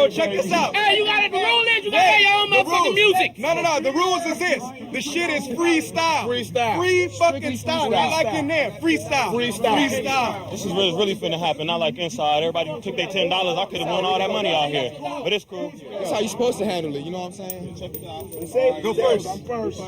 Check this out. Hey, you got it. The rule is you got to have your own motherfucking music. No. The rules is this. The shit is freestyle. Free fucking style. I like in there. Freestyle. This is really finna happen. Not like inside. Everybody took their $10. I could have won all that money out here. But it's cool. That's how you're supposed to handle it. You know what I'm saying? Check it out. Go first. I'm first.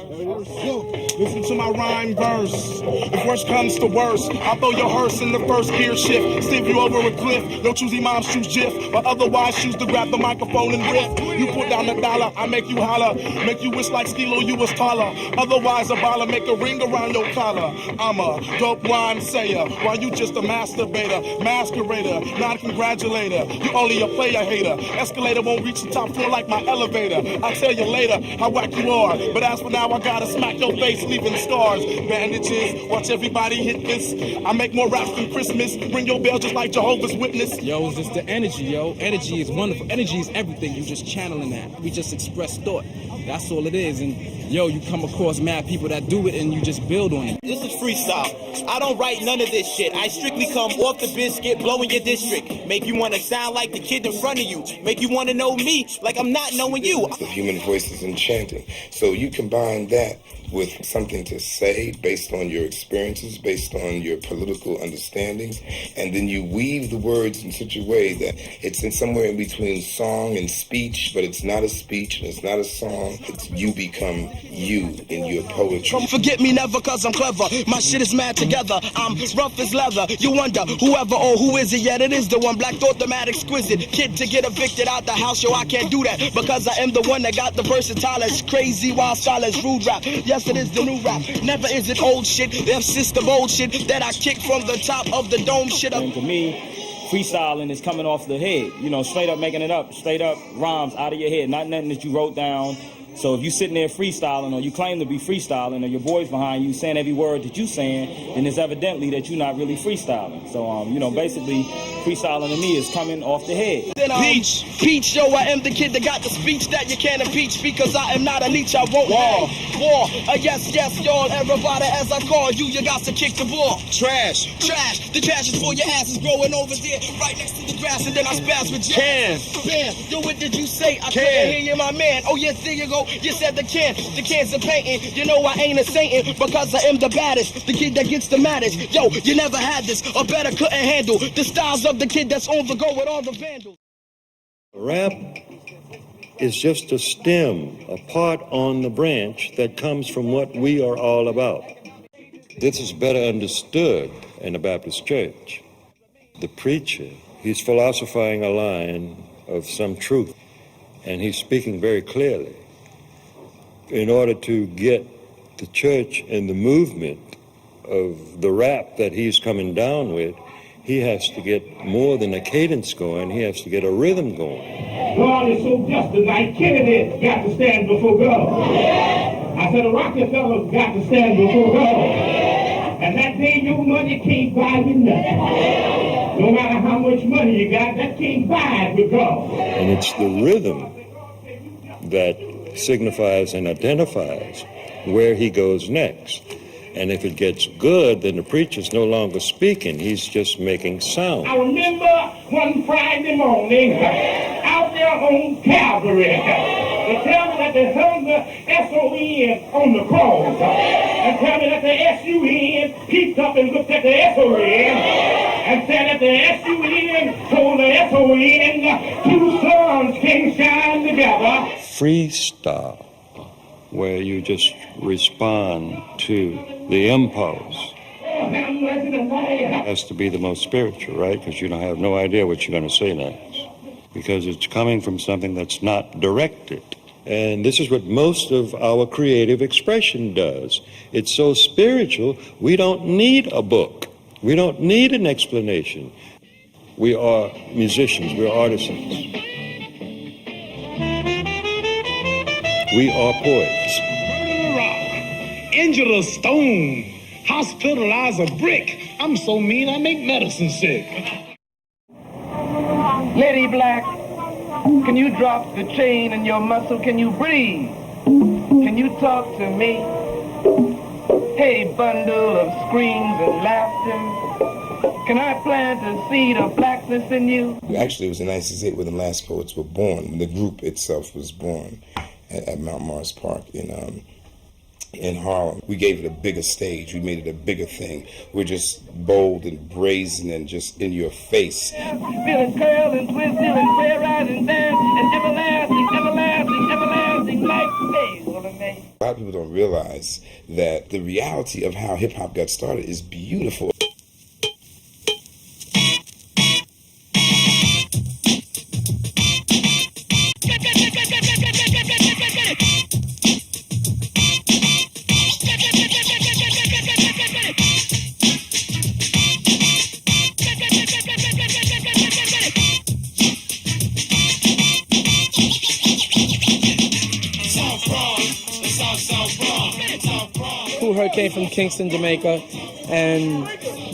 Listen to my rhyme verse. If worst comes to worst, I'll throw your hearse in the first gear shift. Stiff you over a cliff. No choosy moms choose Jiff. But otherwise choose to grab the microphone and riff. You put down the dollar, I make you holler. Make you wish like Skilo you was taller. Otherwise a baller make a ring around your collar. I'm a dope rhyme sayer, while you just a masturbator, masquerader, non-congratulator. You only a player hater. Escalator won't reach the top floor like my elevator. I'll tell you later how whack you are. But as for now, I gotta smack your face, leaving scars. Bandages, watch everybody hit this. I make more raps than Christmas. Ring your bell just like Jehovah's Witness. Yo, it's just the energy, yo. Energy is wonderful. Energy is everything. You just channeling that. We just express thought. That's all it is. And yo, you come across mad people that do it and you just build on it. This is freestyle. I don't write none of this shit. I strictly come off the biscuit, blowing your district. Make you want to sound like the kid in front of you. Make you want to know me like I'm not knowing you. The human voice is enchanting. So you combine that with something to say based on your experiences, based on your political understandings, and then you weave the words in such a way that it's in somewhere in between song and speech, but it's not a speech and it's not a song. It's you become you in your poetry. Forget me never cause I'm clever. My shit is mad together. I'm rough as leather. You wonder whoever or who is it? Yet it is the one. Black thought the mad exquisite. Kid to get evicted out the house. Yo, I can't do that because I am the one that got the versatile, crazy, wild style as rude rap. Yes, it is the new rap. Never is it old shit. Them system old shit that I kick from the top of the dome shit. And to me, freestyling is coming off the head. You know, straight up making it up. Straight up rhymes out of your head. Not nothing that you wrote down. So if you sitting there freestyling or you claim to be freestyling or your boys behind you saying every word that you saying, then it's evidently that you're not really freestyling. So, you know, basically freestyling to me is coming off the head. Peach, yo, I am the kid that got the speech that you can't impeach because I am not a leech, I won't war. Yes, y'all, everybody as I call you, you got to kick the ball. Trash. The trash is for your asses growing over there right next to the grass and then I spaz with jazz. Bam, yo, what did you say? I couldn't hear you, my man. Oh, yes, there you go. You said the cans are painting. You know I ain't a saint because I am the baddest, the kid that gets the maddest. Yo, you never had this, or better couldn't handle the styles of the kid that's on the go with all the vandals. Rap is just a stem, a part on the branch that comes from what we are all about. This is better understood in the Baptist church. The preacher, he's philosophizing a line of some truth, and he's speaking very clearly. In order to get the church and the movement of the rap that he's coming down with, he has to get more than a cadence going, he has to get a rhythm going. God is so just tonight, Kennedy got to stand before God. I said a Rockefeller's got to stand before God. And that day your money can't buy you nothing. No matter how much money you got, that can't buy it with God. And it's the rhythm that signifies and identifies where he goes next. And if it gets good, then the preacher's no longer speaking, he's just making sound. I remember one Friday morning out there on Calvary, And tell me that they hung the S-O-N on the cross. And tell me that the S-U-N peeped up and looked at the S-O-N. And said that the S-U-N told the S-O-N, two suns can shine together. Freestyle, where you just respond to the impulse, has to be the most spiritual, right? Because you don't have no idea what you're going to say next. Because it's coming from something that's not directed. And this is what most of our creative expression does. It's so spiritual, we don't need a book. We don't need an explanation. We are musicians, we're artisans. We are poets. Murder a rock, injure a stone, hospitalize a brick. I'm so mean I make medicine sick. Lady Black, can you drop the chain in your muscle? Can you breathe? Can you talk to me? Hey, bundle of screams and laughter, can I plant a seed of blackness in you? Actually, it was the 98 when the last poets were born, when the group itself was born at Mount Mars Park in Harlem. We gave it a bigger stage. We made it a bigger thing. We're just bold and brazen and just in your face. Feeling curl and twisted and prayer rise and dance and everlasting, everlasting, everlasting life stays. A lot of people don't realize that the reality of how hip-hop got started is beautiful. Kool Herc came from Kingston, Jamaica, and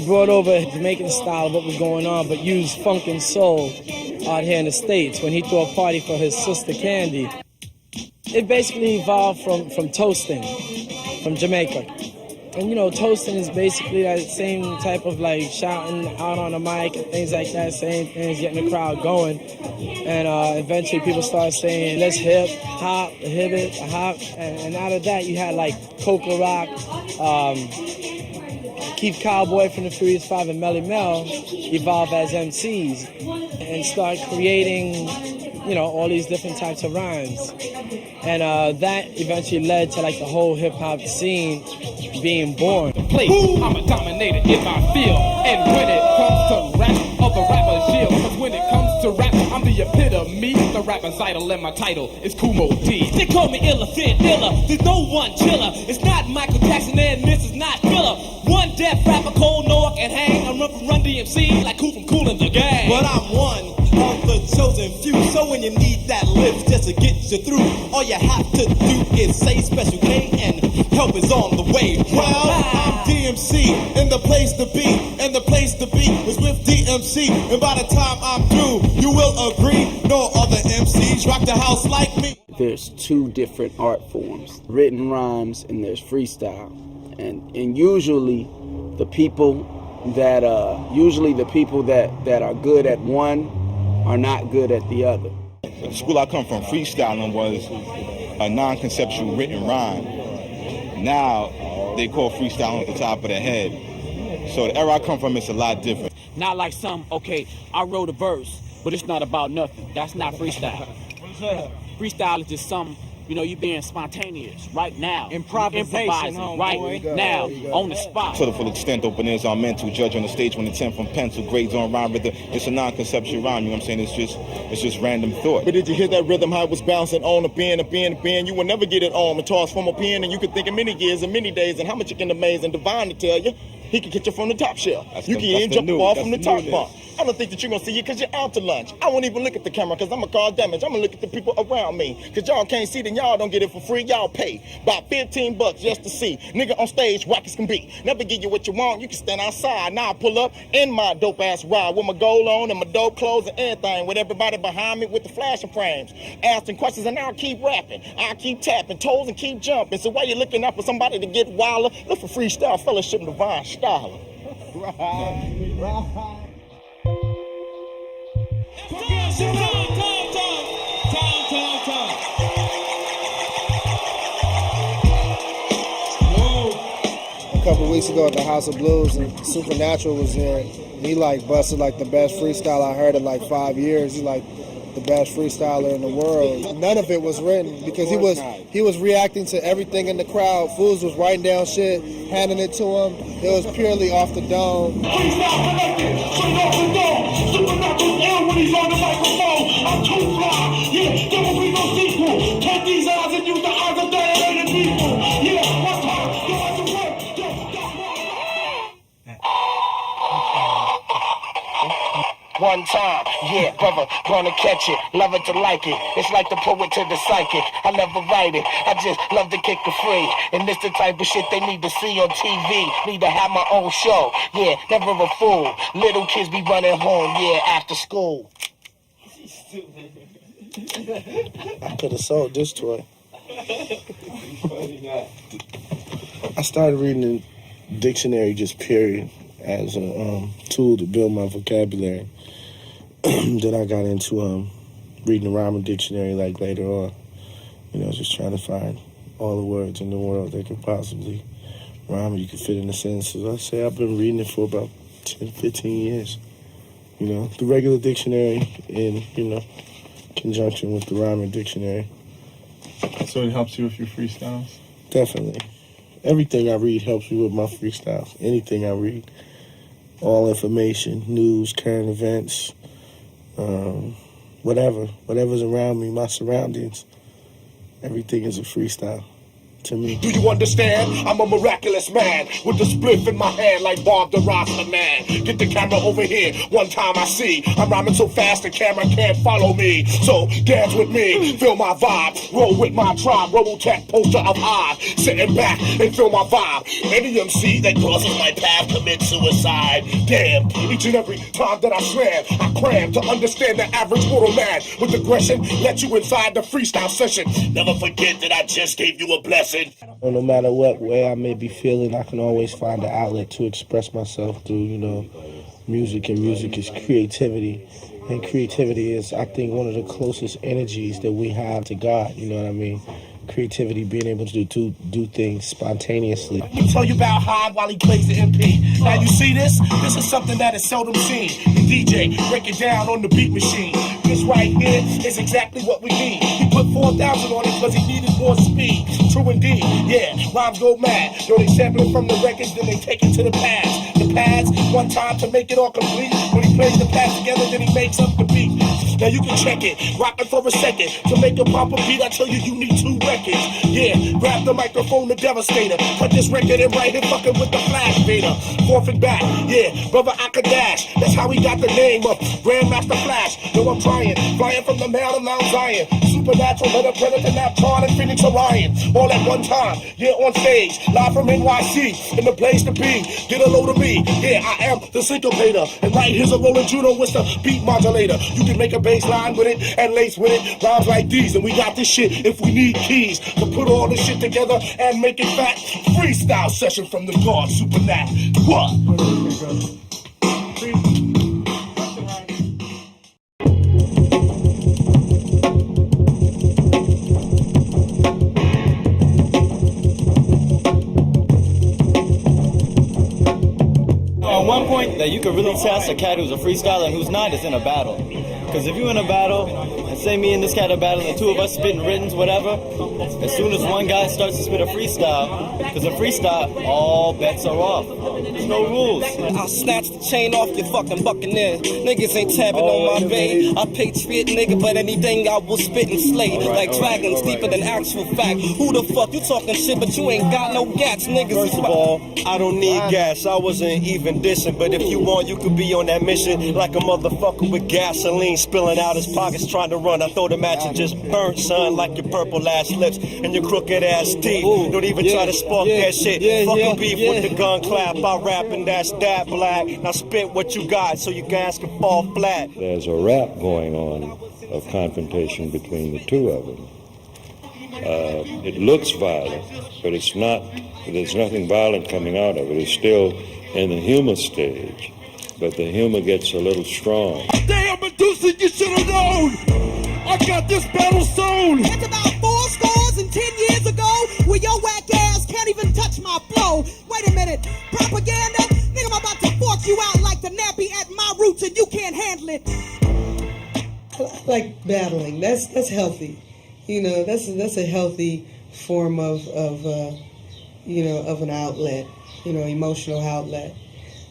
brought over Jamaican style of what was going on, but used funk and soul out here in the States when he threw a party for his sister Candy. It basically evolved from toasting from Jamaica. And you know, toasting is basically that same type of like shouting out on the mic and things like that, saying things, getting the crowd going. And eventually people started saying, let's hip, hop, hip it, hop. And out of that, you had like Coca Rock, Keith Cowboy from the Furious Five and Melly Mel evolve as MCs and start creating, you know, all these different types of rhymes. And that eventually led to like the whole hip hop scene being born. Play, I'm a dominator in my field. And when it comes to rap, other rappers yield. Cause when it comes to rap, I'm the epitome. The rapper's idol and my title is Kumo D. They call me iller, fit iller. There's no one chiller. It's not Michael Jackson and this is not filler. One deaf rapper, cold, no I can hang. I run DMC like Cool from Cool in the Gang. But I'm one of the chosen few. So when you need that lift just to get you through, all you have to do is say Special K and help is on the way. Well, I'm DMC and the place to be. And the place to be is with DMC. And by the time I'm through, you will agree, no other MCs rock the house like me. There's two different art forms, written rhymes and there's freestyle. And usually the people that are good at one are not good at the other. The school I come from, freestyling, was a non-conceptual written rhyme. Now they call freestyling at the top of the head. So the era I come from is a lot different. Not like some, okay, I wrote a verse, but it's not about nothing. That's not freestyle. Freestyle is just some, you know, you being spontaneous right now. Improvising right now on the spot. To the full extent, open ears are meant to judge on the stage when the 10 from pencil grades on rhyme rhythm. It's a non-conceptual rhyme, you know what I'm saying? It's just random thought. But did you hear that rhythm, how it was bouncing on a pen, a pen, a pen? You will never get it on. It tossed from a pen, and you could think of many years and many days and how much you can amaze and divine to tell you. He can get you from the top shelf. You can even jump off from the top bunk. I don't think that you're going to see it because you're out to lunch. I won't even look at the camera because I'm going to cause damage. I'm going to look at the people around me because y'all can't see, then y'all don't get it for free. Y'all pay about $15 just to see. Nigga on stage, whack as can be. Never give you what you want. You can stand outside. Now I pull up in my dope-ass ride with my gold on and my dope clothes and everything with everybody behind me with the flashing frames. Asking questions and I'll keep rapping. I'll keep tapping toes and keep jumping. So while you're looking out for somebody to get wilder, look for Freestyle Fellowship and Divine Styler. Right. Time. couple weeks ago at the House of Blues, and Supernatural was there. And he like busted like the best freestyle I heard in like 5 years. He like the best freestyler in the world. None of it was written because he was reacting to everything in the crowd. Fools was writing down shit, handing it to him. It was purely off the dome. When he's on the microphone, I'm too fly. Yeah, there will be no sequel. Take these eyes and use the eyes of dilated people. Yeah, one time, go out to work. One time, yeah, brother, gonna catch it, love it to like it. It's like the poet to the psychic. I never write it, I just love to kick the free. And this the type of shit they need to see on TV. Need to have my own show, yeah, never a fool. Little kids be running home, yeah, after school. I could have sold this toy. I started reading the dictionary just period as a tool to build my vocabulary. Then I got into reading the rhyming dictionary like later on. You know, just trying to find all the words in the world that could possibly rhyme you could fit in a sentence. So I say I've been reading it for about 10, 15 years. You know, the regular dictionary in, you know, conjunction with the rhyming dictionary. So it helps you with your freestyles? Definitely. Everything I read helps me with my freestyles. Anything I read. All information, news, current events, whatever's around me, my surroundings, everything is a freestyle to me. Do you understand? I'm a miraculous man with the spliff in my hand like Bob the Rasta man. Get the camera over here. One time I see I'm rhyming so fast the camera can't follow me. So dance with me, feel my vibe, roll with my tribe, Robotech poster of I, sitting back and feel my vibe. Any MC that crosses my path commits suicide. Damn, each and every time that I slam, I cram to understand the average mortal man with aggression. Let you inside the freestyle session. Never forget that I just gave you a blessing. Well, no matter what way I may be feeling, I can always find an outlet to express myself through, you know, music. And music is creativity. And creativity is, I think, one of the closest energies that we have to God, you know what I mean? Creativity, being able to do things spontaneously. Let me tell you about Hyde while he plays the MP. Now you see this? This is something that is seldom seen. The DJ break it down on the beat machine. This right here is exactly what we need. He put 4,000 on it because he needed more speed. True indeed, yeah, rhymes go mad. Yo, they sample it from the records, then they take it to the pads. The pads, one time to make it all complete. When he plays the pads together, then he makes up the beat. Now you can check it, rock it for a second. To make a proper beat, I tell you, you need 2 records. Yeah, grab the microphone, the devastator. Cut this record and write it fucking with the flash fader. Forth and back, yeah, brother I could dash. That's how he got the name of Grandmaster Flash. Yo, I'm trying, flying from the Mount of Mount Zion. Supernatural, let a predator, Napton, and Phoenix Orion. All at one time, yeah, on stage. Live from NYC, in the place to be. Get a load of me, yeah, I am the syncopator. And right here's a rolling judo with the beat modulator. You can make a bass line with it and lace with it. Rhymes like these, and we got this shit if we need keys to put all this shit together and make it fat. Freestyle session from the God Supernat. What? One point that you could really test a cat who's a freestyler and who's not is in a battle. Because if you're in a battle, and say me and this cat are battling, the two of us spitting writtens, whatever, as soon as one guy starts to spit a freestyle, because a freestyle, all bets are off. There's no rules. I'll snatch the chain off your fucking buccaneer. Niggas ain't tapping on my vein. I patriot nigga, but anything I will spit and slay. Like dragons, deeper than actual fact. Who the fuck you talking shit, but you ain't got no gats, niggas. First of all, I don't need gas. I wasn't even dissing, but if you want, you could be on that mission like a motherfucker with gasoline spilling out his pockets trying to run. I throw the match and just burn, son, like your purple ass lips and your crooked ass teeth. Don't even try to spark that shit. Fucking beef with the gun clap. I rap and that's that black. Now spit what you got so your gas can fall flat. There's a rap going on of confrontation between the two of them. It looks violent, but it's not. There's nothing violent coming out of it. It's still in the humor stage, but the humor gets a little strong. Damn, Medusa, you should have known. I got this battle soon. It's about 4 scores and 10 years ago, where your whack ass can't even touch catch my flow. Wait a minute, propaganda? Nigga, I'm about to fork you out like the nappy at my roots and you can't handle it. I like battling. That's healthy. You know, that's a healthy form of you know, of an outlet. You know, emotional outlet.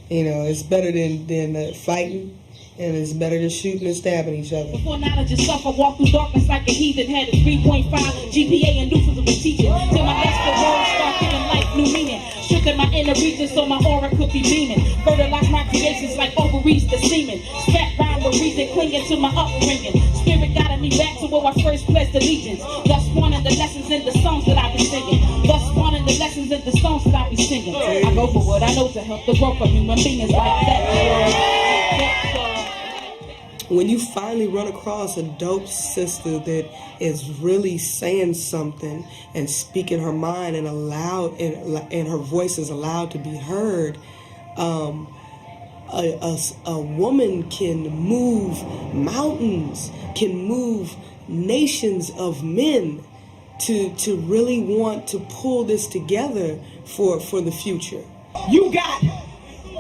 You know, it's better than fighting. And it's better than shooting and stabbing each other. Before knowledge is suffer, walk through darkness like a heathen. Had a 3.5 GPA and deuces was teaching. Till my extra words start giving life new meaning. Shook in my inner region so my aura could be beaming. Fertilize my creations like ovaries the semen. Spat rhyme with reason clinging to my upbringing. Spirit guided me back to where I first pledged allegiance. Thus spawning the lessons in the songs that I be singing. Thus spawning the lessons in the songs that I be singing. I go for what I know to help the growth of human beings like that. When you finally run across a dope sister that is really saying something and speaking her mind and and her voice is allowed to be heard, a woman can move mountains, can move nations of men to really want to pull this together for the future. You got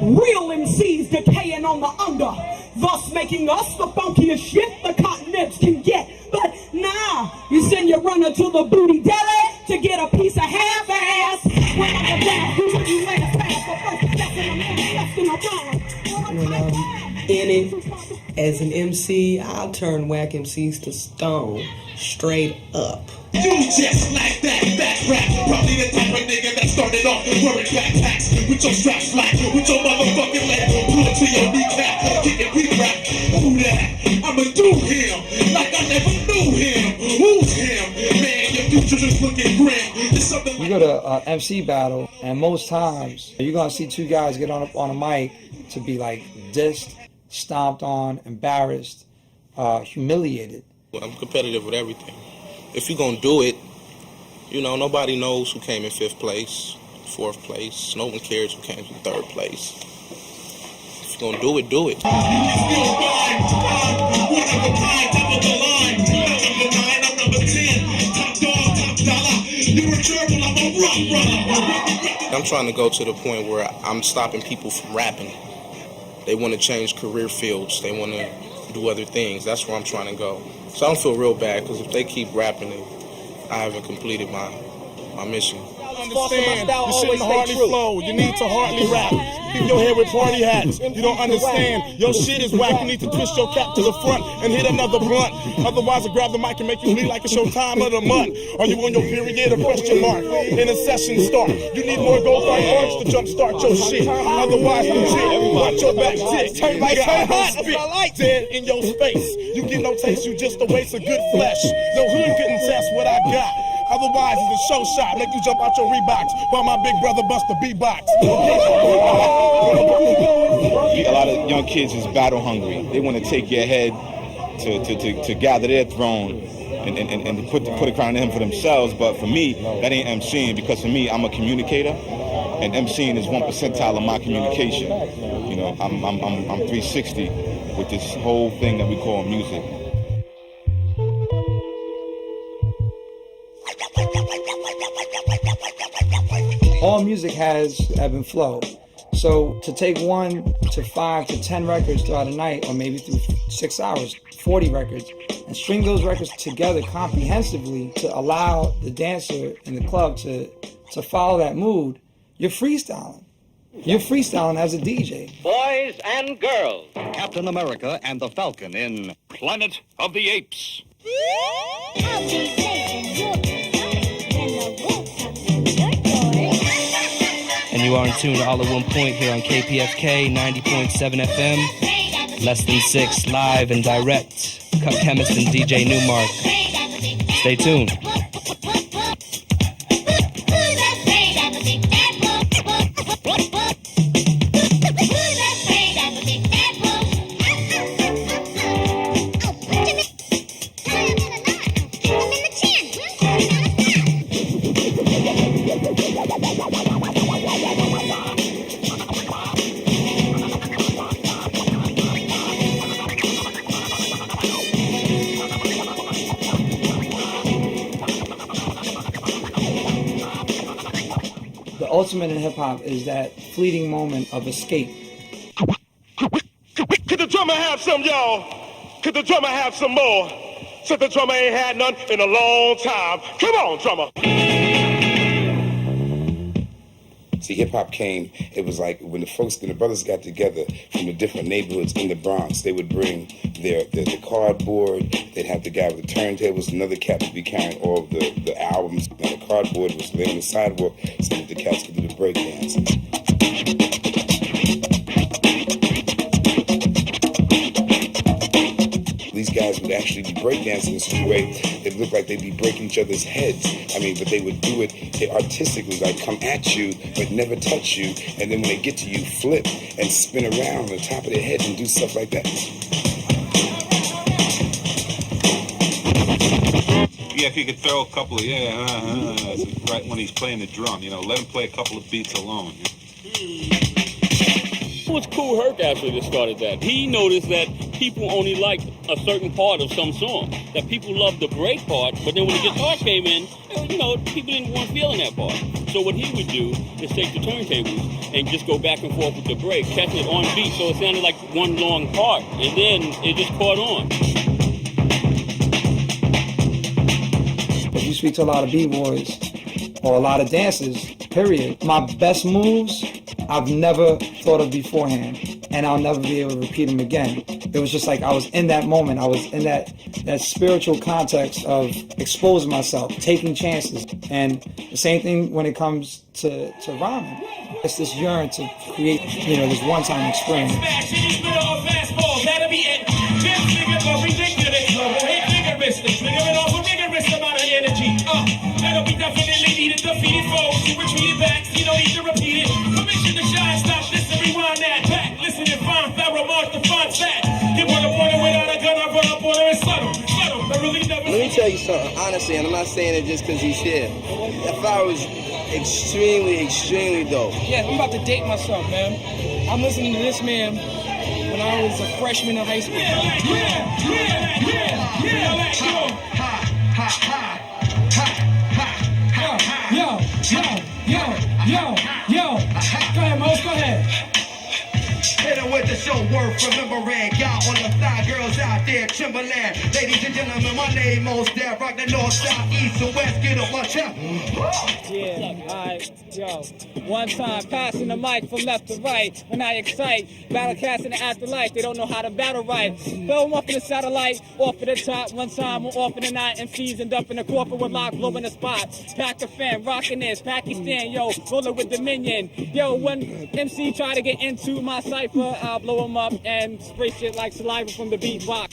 real MCs decaying on the under, thus making us the funkiest shit the continents can get. But now you send your runner to the booty deli to get a piece of half-ass. When I'm down, who would you last pass? But first, that's in a man, that's in a wrong. When I'm in it as an MC, I'll turn whack MCs to stone straight up. You just like that rap. Probably the type of nigga that started off wearing backpacks with your straps slack, with your motherfucking leg pulled to your kneecap, kicking re-rap. Who that? I'ma do him like I never knew him. Who's him? Man, your future is looking grim. You go to MC battle, and most times you're gonna see two guys get on a mic to be like dissed, stomped on, embarrassed, humiliated. I'm competitive with everything. If you're gonna do it, you know, nobody knows who came in 5th place, 4th place. No one cares who came in 3rd place. If you're gonna do it, do it. I'm trying to go to the point where I'm stopping people from rapping. They want to change career fields. They want to do other things. That's where I'm trying to go. So I don't feel real bad, because if they keep rapping, I haven't completed my mission. Understand, you shouldn't hardly flow. You need to hardly rap. Keep your hair with party hats. You don't understand. Your shit is whack. You need to twist your cap to the front and hit another blunt. Otherwise, I grab the mic and make you bleed like it's your time of the month. Are you on your period or question mark? In a session start. You need more gold like arch to jumpstart your shit. Otherwise, legit. Watch your back tick. Turn like hot. Dead in your space. You get no taste. You just a waste of good flesh. No hood couldn't test what I got. Otherwise, it's a show shot. Make you jump out your Reeboks while my big brother bust the beatbox. A lot of young kids is battle hungry. They want to take your head to gather their throne and put a crown on him for themselves. But for me, that ain't MCing, because for me, I'm a communicator, and MCing is 1 percentile of my communication. You know, I'm 360 with this whole thing that we call music. All music has ebb and flow. So to take 1 to 5 to 10 records throughout a night, or maybe through 6 hours, 40 records, and string those records together comprehensively to allow the dancer in the club to follow that mood, you're freestyling. You're freestyling as a DJ. Boys and girls, Captain America and the Falcon in Planet of the Apes. And you are in tune to All at One Point here on KPFK 90.7 FM. Less Than 6, live and direct. Cut Chemist and DJ Newmark. Stay tuned. The ultimate in hip hop is that fleeting moment of escape. Could the drummer have some, y'all? Could the drummer have some more? Said the drummer ain't had none in a long time. Come on, drummer. See, hip-hop came, it was like when the brothers got together from the different neighborhoods in the Bronx, they would bring their cardboard, they'd have the guy with the turntables, another cat would be carrying all of the albums, and the cardboard was laying on the sidewalk so that the cats could do the breakdance. These guys would actually be breakdancing in such a way it looked like they'd be breaking each other's heads. I mean, but they would do it artistically, like come at you, but never touch you. And then when they get to you, flip and spin around on the top of their head and do stuff like that. Yeah, if you could throw a couple of, right when he's playing the drum, let him play a couple of beats alone. It was Kool Herc actually that started that. He noticed that people only liked a certain part of some song. That people loved the break part, but then when the guitar came in, people didn't want feeling that part. So what he would do is take the turntables and just go back and forth with the break, catching it on beat so it sounded like one long part, and then it just caught on. If you speak to a lot of b-boys or a lot of dancers, period, my best moves I've never thought of beforehand, and I'll never be able to repeat them again. It was just like I was in that moment. I was in that spiritual context of exposing myself, taking chances. And the same thing when it comes to rhyming. It's this yearn to create, this one-time experience. That'll be definitely needed. Defeated foes, you retreated back. You don't need to repeat it. Permission to shine, stop this and rewind that back. Listen and find Pharaoh, mark the font fat. Get one up on it without a gun, I run up on it and subtle. I really never. Let me tell you something, honestly, and I'm not saying it just because he's here. That Pharaoh is extremely, extremely dope. Yeah, I'm about to date myself, man. I'm listening to this man when I was a freshman in high school. Yo. Go ahead, Mose, go ahead. Hit him with the show worth remembering. Y'all on the thigh girls out there, Timberland. Ladies and gentlemen, my name Mose Dad. Rock the north, south, east, and west. Get up, watch out. Yeah, alright, yo. One time, passing the mic from left to right. When I excite, battle cast in the afterlife. They don't know how to battle right. Throw them up in the satellite, off at the top. One time, I'm off in the night, and seasoned up in the corporate with lock, blowing the spot. Pack a fan, rocking this, Pakistan, yo. Rolling with Dominion. Yo, when MC try to get into my cipher, I'll blow him up and spray shit like saliva from the beatbox.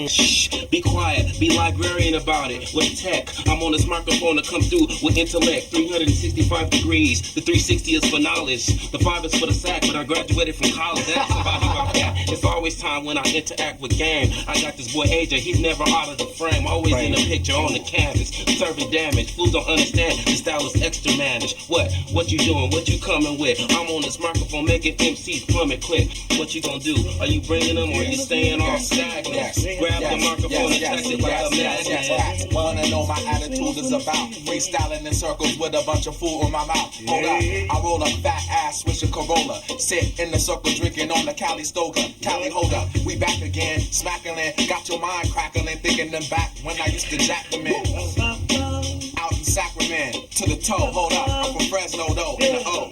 Shh, be quiet, be librarian about it. With tech, I'm on this microphone to come through with intellect. 365 degrees, the 360 is for knowledge. The 5 is for the sack, but I graduated from college. That's about who I am. It's always time when I interact with game. I got this boy AJ, he's never out of the frame. Always in the picture, on the canvas, serving damage. Fools don't understand, the style is extra managed. What you doing, what you coming with? I'm on this microphone making MCs plummet quick. What you gonna do? Are you bringing them or you staying all stagnant? Grab the microphone and test it like a madman. Wanna know my attitude is about freestyling in circles with a bunch of food in my mouth. Hold up, I roll a fat ass with a Corolla. Sit in the circle drinking on the Cali Stoker. Cali, hold up, we back again, smacking, got your mind crackling, thinking them back when I used to jack them in. Out in Sacramento, to the toe, hold up, I'm from Fresno though, in the O.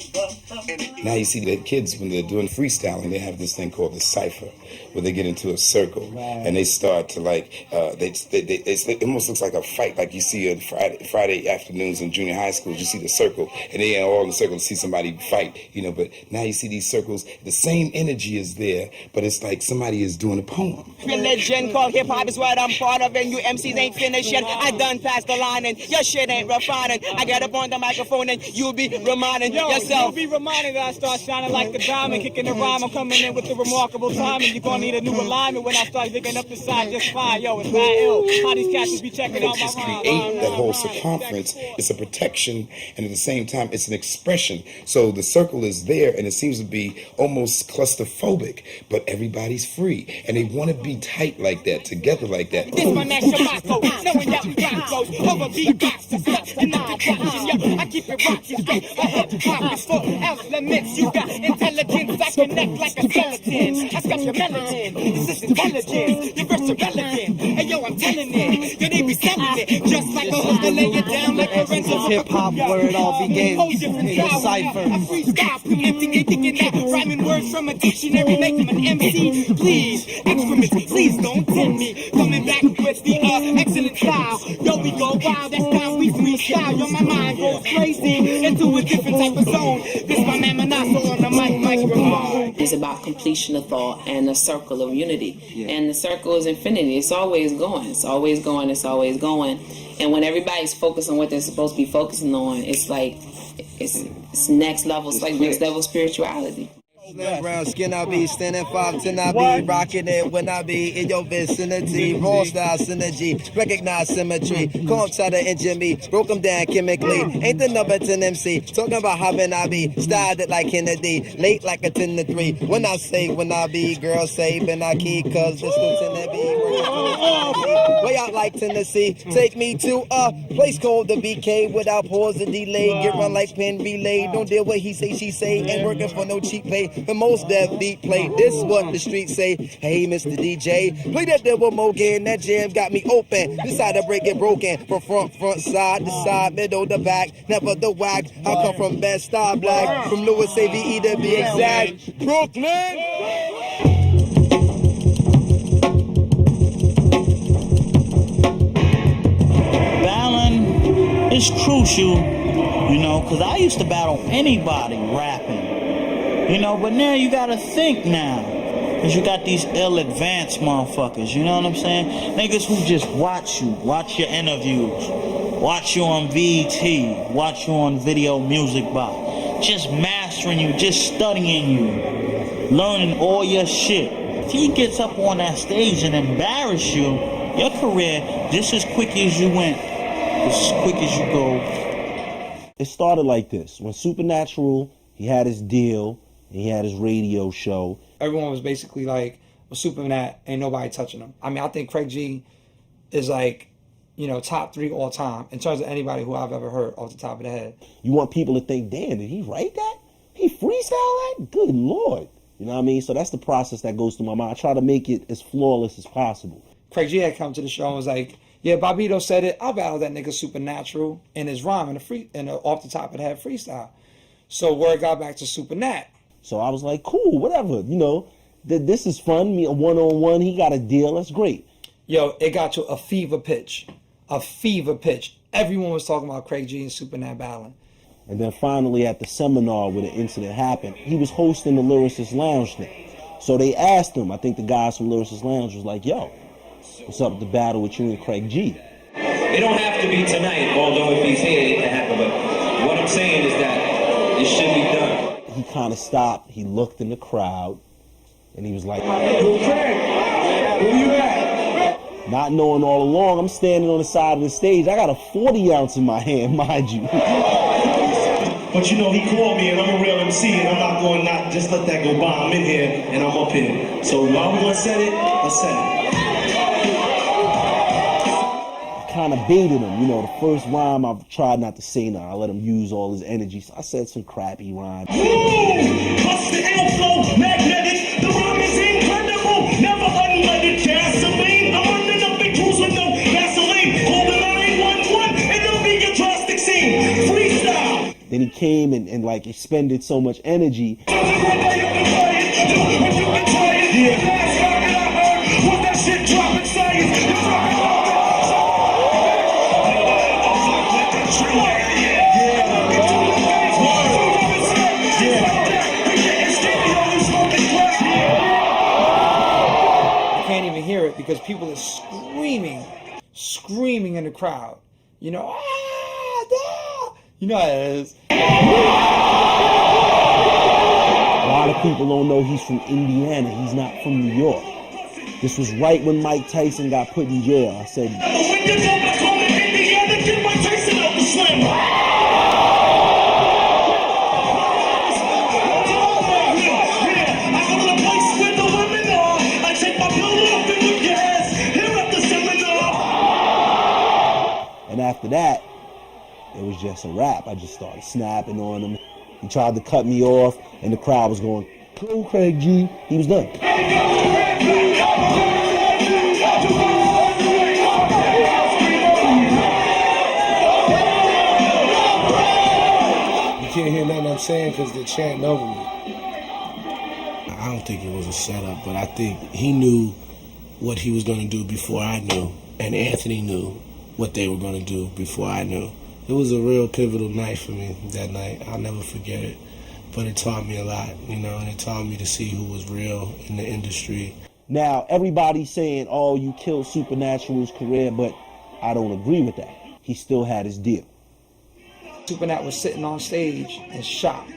Now you see the kids, when they're doing freestyling, they have this thing called the cipher, where they get into a circle, and they start to it almost looks like a fight, like you see on Friday afternoons in junior high schools. You see the circle, and they are all in the circle to see somebody fight, but now you see these circles, the same energy is there, but it's like somebody is doing a poem. Religion called hip-hop is what I'm part of, and you MCs ain't finished yet. I done passed the line, and your shit ain't refining. I get up on the microphone and you'll be reminding yourself. You'll be reminded that I start shining like a diamond, kicking the rhyme. I'm coming in with the remarkable timing. You're gonna need a new alignment when I start digging up the side just fine. Yo, it's mad ill. How these cats be checking out my rhyme. Create that whole circumference. It's a protection, and at the same time, it's an expression. So the circle is there, and it seems to be almost claustrophobic, but everybody's free, and they want to be tight like that, together like that. This my national motto, knowing that we rock those over beatbox to steps and non-boxing. Yo, I keep it rocking straight. A hip-hop is for elements. You got intelligence, I connect like a skeleton. I got your melanin, this is intelligence. You're verse irrelevant. Hey yo, I'm telling it, yo, they be selling it. Just like a hook to lay it down like a rental. Hip-hop where it all begins in a cipher. I freestyle, preempting, thinking that rhyming words from a dictionary make them an MC. Please, instruments, please don't tempt me. Coming back with the excellent style. Yo, we go wild, that's time we freestyle. Yo, my mind goes crazy into a different type of zone. This my man Manasso on the microphone. It's about completion of thought and a circle of unity. And the circle is infinity. It's always going. It's always going. It's always going. And when everybody's focused on what they're supposed to be focusing on, it's like it's next level. It's like next level spirituality. Brown skin, I be standing 5'10", I be rocking it when I be in your vicinity. Raw style synergy, recognize symmetry. Come try to injure me, broke them down chemically. Ain't the number 10 MC, talking about how when I be styled it like Kennedy, late like a 10 to 3. When I say when I be, girls say when I key, cause this Lieutenant be way out like Tennessee. Take me to a place called the BK without pause or delay. Get run like pen relay. Don't deal with he say, she say. Ain't working for no cheap pay. The most that beat play, this what the streets say. Hey, Mr. DJ, play that devil again. That jam got me open. Decide to break it broken. From front, side to side, middle to back. Never the whack. I come from Bed Star Black. From Louis AVE to be exact. Brooklyn! Battling is crucial, you know, because I used to battle anybody rapping. You know, but now you gotta think now. Because you got these ill-advanced motherfuckers, you know what I'm saying? Niggas who just watch you, watch your interviews, watch you on VT, watch you on Video Music Box. Just mastering you, just studying you, learning all your shit. If he gets up on that stage and embarrass you, your career, just as quick as you went, just as quick as you go. It started like this. When Supernatural, he had his deal, he had his radio show. Everyone was basically like, well, Supernat, ain't nobody touching him. I mean, I think Craig G is like, you know, top 3 all time in terms of anybody who I've ever heard off the top of the head. You want people to think, damn, did he write that? He freestyle that? Good Lord. You know what I mean? So that's the process that goes through my mind. I try to make it as flawless as possible. Craig G had come to the show and was like, yeah, Bobito said it. I'll battle that nigga Supernatural in his rhyme in a off the top of the head freestyle. So word got back to Supernat. So I was like, cool, whatever, you know, this is fun, me a one-on-one, he got a deal, that's great. Yo, it got to a fever pitch. Everyone was talking about Craig G and Supernat battling. And then finally at the seminar where the incident happened, he was hosting the Lyricist Lounge thing. So they asked him, I think the guys from Lyricist Lounge was like, yo, what's up with the battle with you and Craig G? It don't have to be tonight, although if he's here, it can happen, but what I'm saying is that it should be done. He kind of stopped, he looked in the crowd, and he was like, Yo, Craig, where you at? Not knowing all along, I'm standing on the side of the stage. I got a 40 ounce in my hand, mind you. But you know, he called me and I'm a real MC and I'm not going to not just let that go by. I'm in here and I'm up here. So while we said it, I said it. Kind of baited him, you know, the first rhyme I've tried not to say now. I let him use all his energy. So I said some crappy rhymes. Plus the airflow, magnetic, the rhyme is incredible. Never unleaded gasoline. I'm under the big cruise with no gasoline. Call the 911 and it'll be a drastic scene. Freestyle. Then he came and like expended so much energy. Because people are screaming in the crowd. You know, You know how it is. A lot of people don't know he's from Indiana. He's not from New York. This was right when Mike Tyson got put in jail. I said, When you go back home to Indiana, get my Tyson out the slam. and after that, it was just a wrap. I just started snapping on him. He tried to cut me off, and the crowd was going, "Go, Craig G." He was done. You can't hear nothing I'm saying because they're chanting over me. I don't think it was a setup, but I think he knew what he was going to do before I knew, and Anthony knew what they were going to do before I knew. It was a real pivotal night for me that night. I'll never forget it. But it taught me a lot, you know, and it taught me to see who was real in the industry. Now, everybody's saying, oh, you killed Supernatural's career, but I don't agree with that. He still had his deal. Supernat was sitting on stage and shot.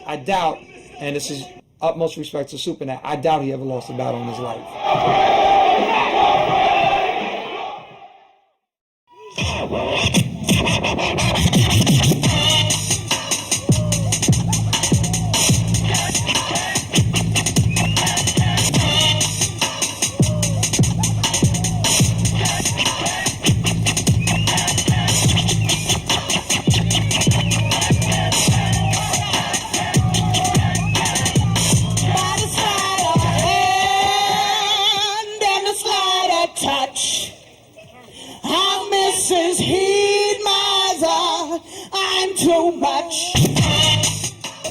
I doubt, and this is utmost respect to Supernat, I doubt he ever lost a battle in his life.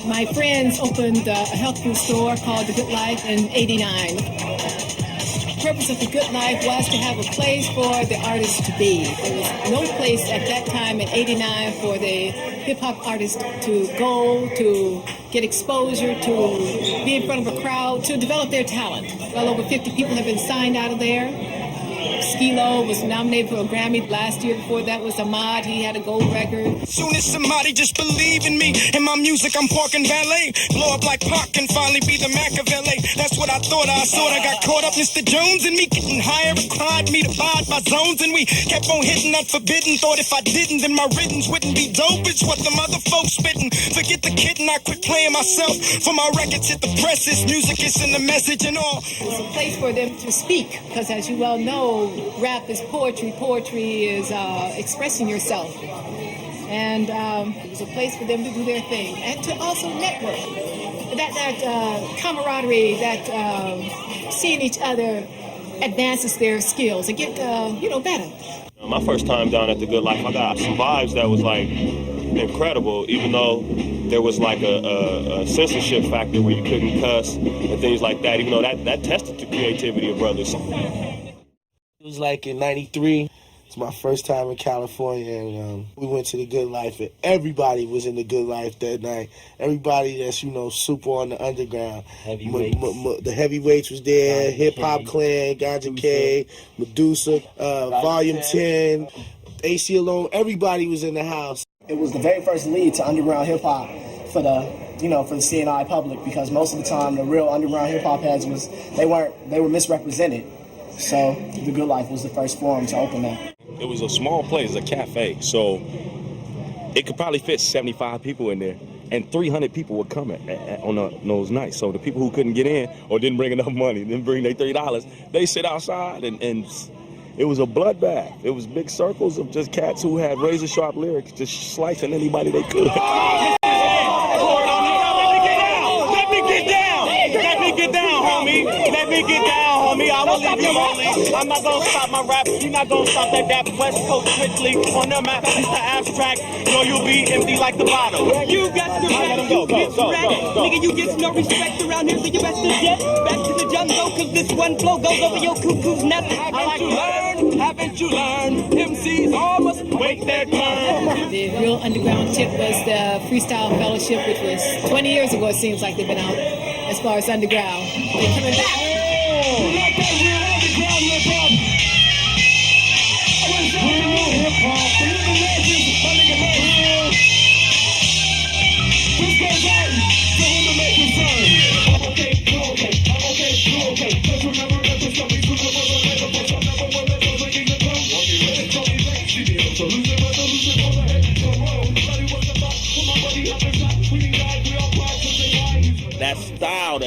My friends opened a health food store called The Good Life in '89. The purpose of The Good Life was to have a place for the artists to be. There was no place at that time in '89 for the hip-hop artists to go, to get exposure, to be in front of a crowd, to develop their talent. Well over 50 people have been signed out of there. Skilo was nominated for a Grammy last year. Before that was Ahmad. He had a gold record. Soon as somebody just believe in me and my music, I'm parking valet. Blow up like Pac and finally be the Machiavelli. That's what I thought. I got caught up, Mr. Jones and me getting higher. Required me to bide my zones and we kept on hitting unforbidden. Thought if I didn't, then my riddance wouldn't be dope. It's what the mother folks spitting. Forget the kidding, I quit playing myself. For my records hit the presses. Music is in the message and all. It's a place for them to speak because, as you well know, rap is poetry. Poetry is expressing yourself. And it was a place for them to do their thing and to also network. That camaraderie, that seeing each other advances their skills and get, better. My first time down at The Good Life, I got some vibes that was like incredible, even though there was like a censorship factor where you couldn't cuss and things like that, even though that tested the creativity of brothers. It was like in '93. It's my first time in California, and we went to The Good Life, and everybody was in The Good Life that night. Everybody that's, super on the underground. The Heavyweights was there, Hiphop Clan, Ganja K, Medusa, Volume 10, AC Alone. Everybody was in the house. It was the very first lead to underground hip-hop for the CNI public, because most of the time the real underground hip-hop heads they were misrepresented. So The Good Life was the first forum to open that. It was a small place, a cafe, so it could probably fit 75 people in there, and 300 people would come on those nights. So the people who couldn't get in or didn't bring enough money, didn't bring their $30, they sit outside, and it was a bloodbath. It was big circles of just cats who had razor-sharp lyrics, just slicing anybody they could. Let me get down, homie. Let me get down, homie. I will leave you lonely. I'm not gonna stop my rap. You're not gonna stop that West Coast quickly on the map. It's the abstract. You'll be empty like the bottle. You got the rap, you get wrecked. Nigga, you get no respect around here, so you best to jet back to the jungle, cause this one flow goes over your cuckoo's nest. Haven't you learned? MCs all must wait their turn. The real underground tip was the Freestyle Fellowship, which was 20 years ago. It seems like they've been out as far as underground. They're coming back.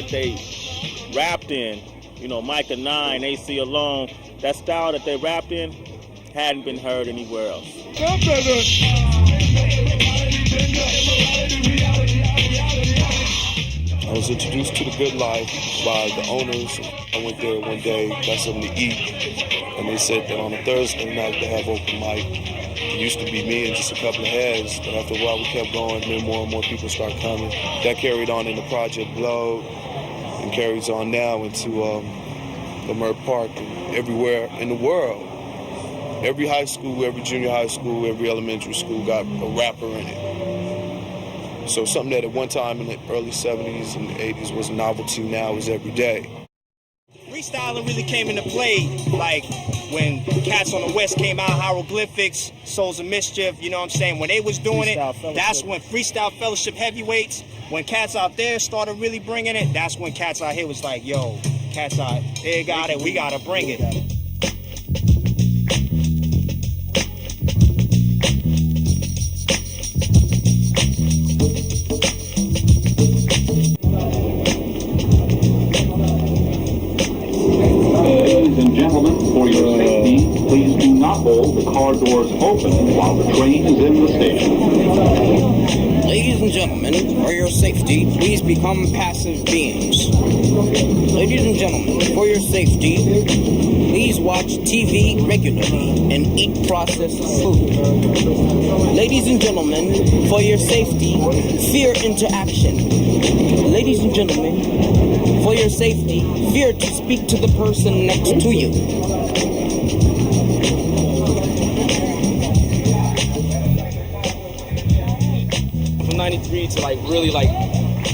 that they rapped in, you know, Micah 9, AC Alone, that style that they rapped in hadn't been heard anywhere else. I was introduced to the good life by the owners. I went there one day, got something to eat, and they said that on a Thursday night they have open mic. It used to be me and just a couple of heads, but after a while we kept going, then more and more people start coming. That carried on into Project Globe and carries on now into Lamert Park and everywhere in the world. Every high school, every junior high school, every elementary school got a rapper in it. So something that at one time in the early 70s and 80s was a novelty now is every day. Freestyling really came into play, like when cats on the West came out, Hieroglyphics, Souls of Mischief, you know what I'm saying? When they was doing it, that's when Freestyle Fellowship Heavyweights, when cats out there started really bringing it, that's when cats out here was like, yo, cats out, they got it, we gotta bring it. For your safety, please do not hold the car doors open while the train is in the station. Ladies and gentlemen, for your safety, please become passive beings. Ladies and gentlemen, for your safety, please watch TV regularly and eat processed food. Ladies and gentlemen, for your safety, fear interaction. Ladies and gentlemen, for your safety, fear to speak to the person next to you. From 93 to like really like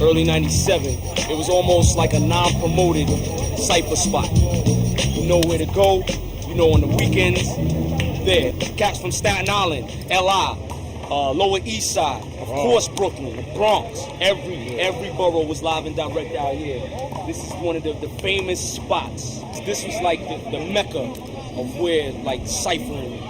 early 97, it was almost like a non-promoted cypher spot. You know where to go, you know on the weekends, there. Cats from Staten Island, LI, Lower East Side, of course Brooklyn, the Bronx, every borough was live and direct out here. This is one of the famous spots. This was like the mecca of where like ciphering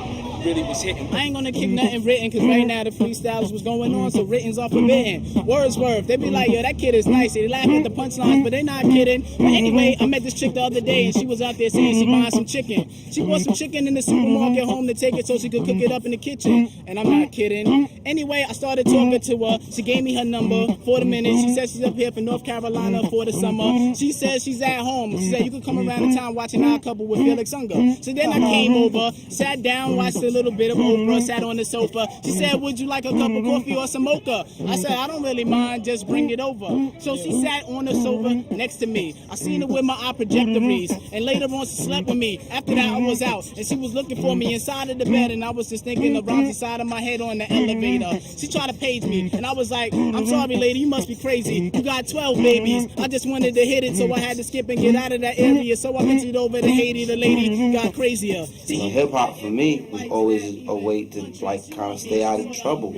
really was hitting. I ain't gonna kick nothing written, cause right now the freestyles was going on, so written's are forbidden. Wordsworth, they be like, yo, that kid is nice. They laugh at the punchlines, but they not kidding. But anyway, I met this chick the other day, and she was out there saying she buying some chicken. She bought some chicken in the supermarket home to take it so she could cook it up in the kitchen. And I'm not kidding. Anyway, I started talking to her. She gave me her number for the minute. She said she's up here for North Carolina for the summer. She says she's at home. She said you could come around the town watching Odd Couple with Felix Unger. So then I came over, sat down, watched a little bit of Oprah, sat on the sofa. She said, would you like a cup of coffee or some mocha? I said, I don't really mind, just bring it over. So she sat on the sofa next to me. I seen her with my eye projectories, and later on she slept with me. After that I was out, and she was looking for me inside of the bed, and I was just thinking of Ramsey side of my head on the elevator. She tried to page me, and I was like, I'm sorry lady, you must be crazy. You got 12 babies. I just wanted to hit it, so I had to skip and get out of that area. So I ventured over to Haiti, the lady got crazier. Hip hop for me was always a way to like kind of stay out of trouble.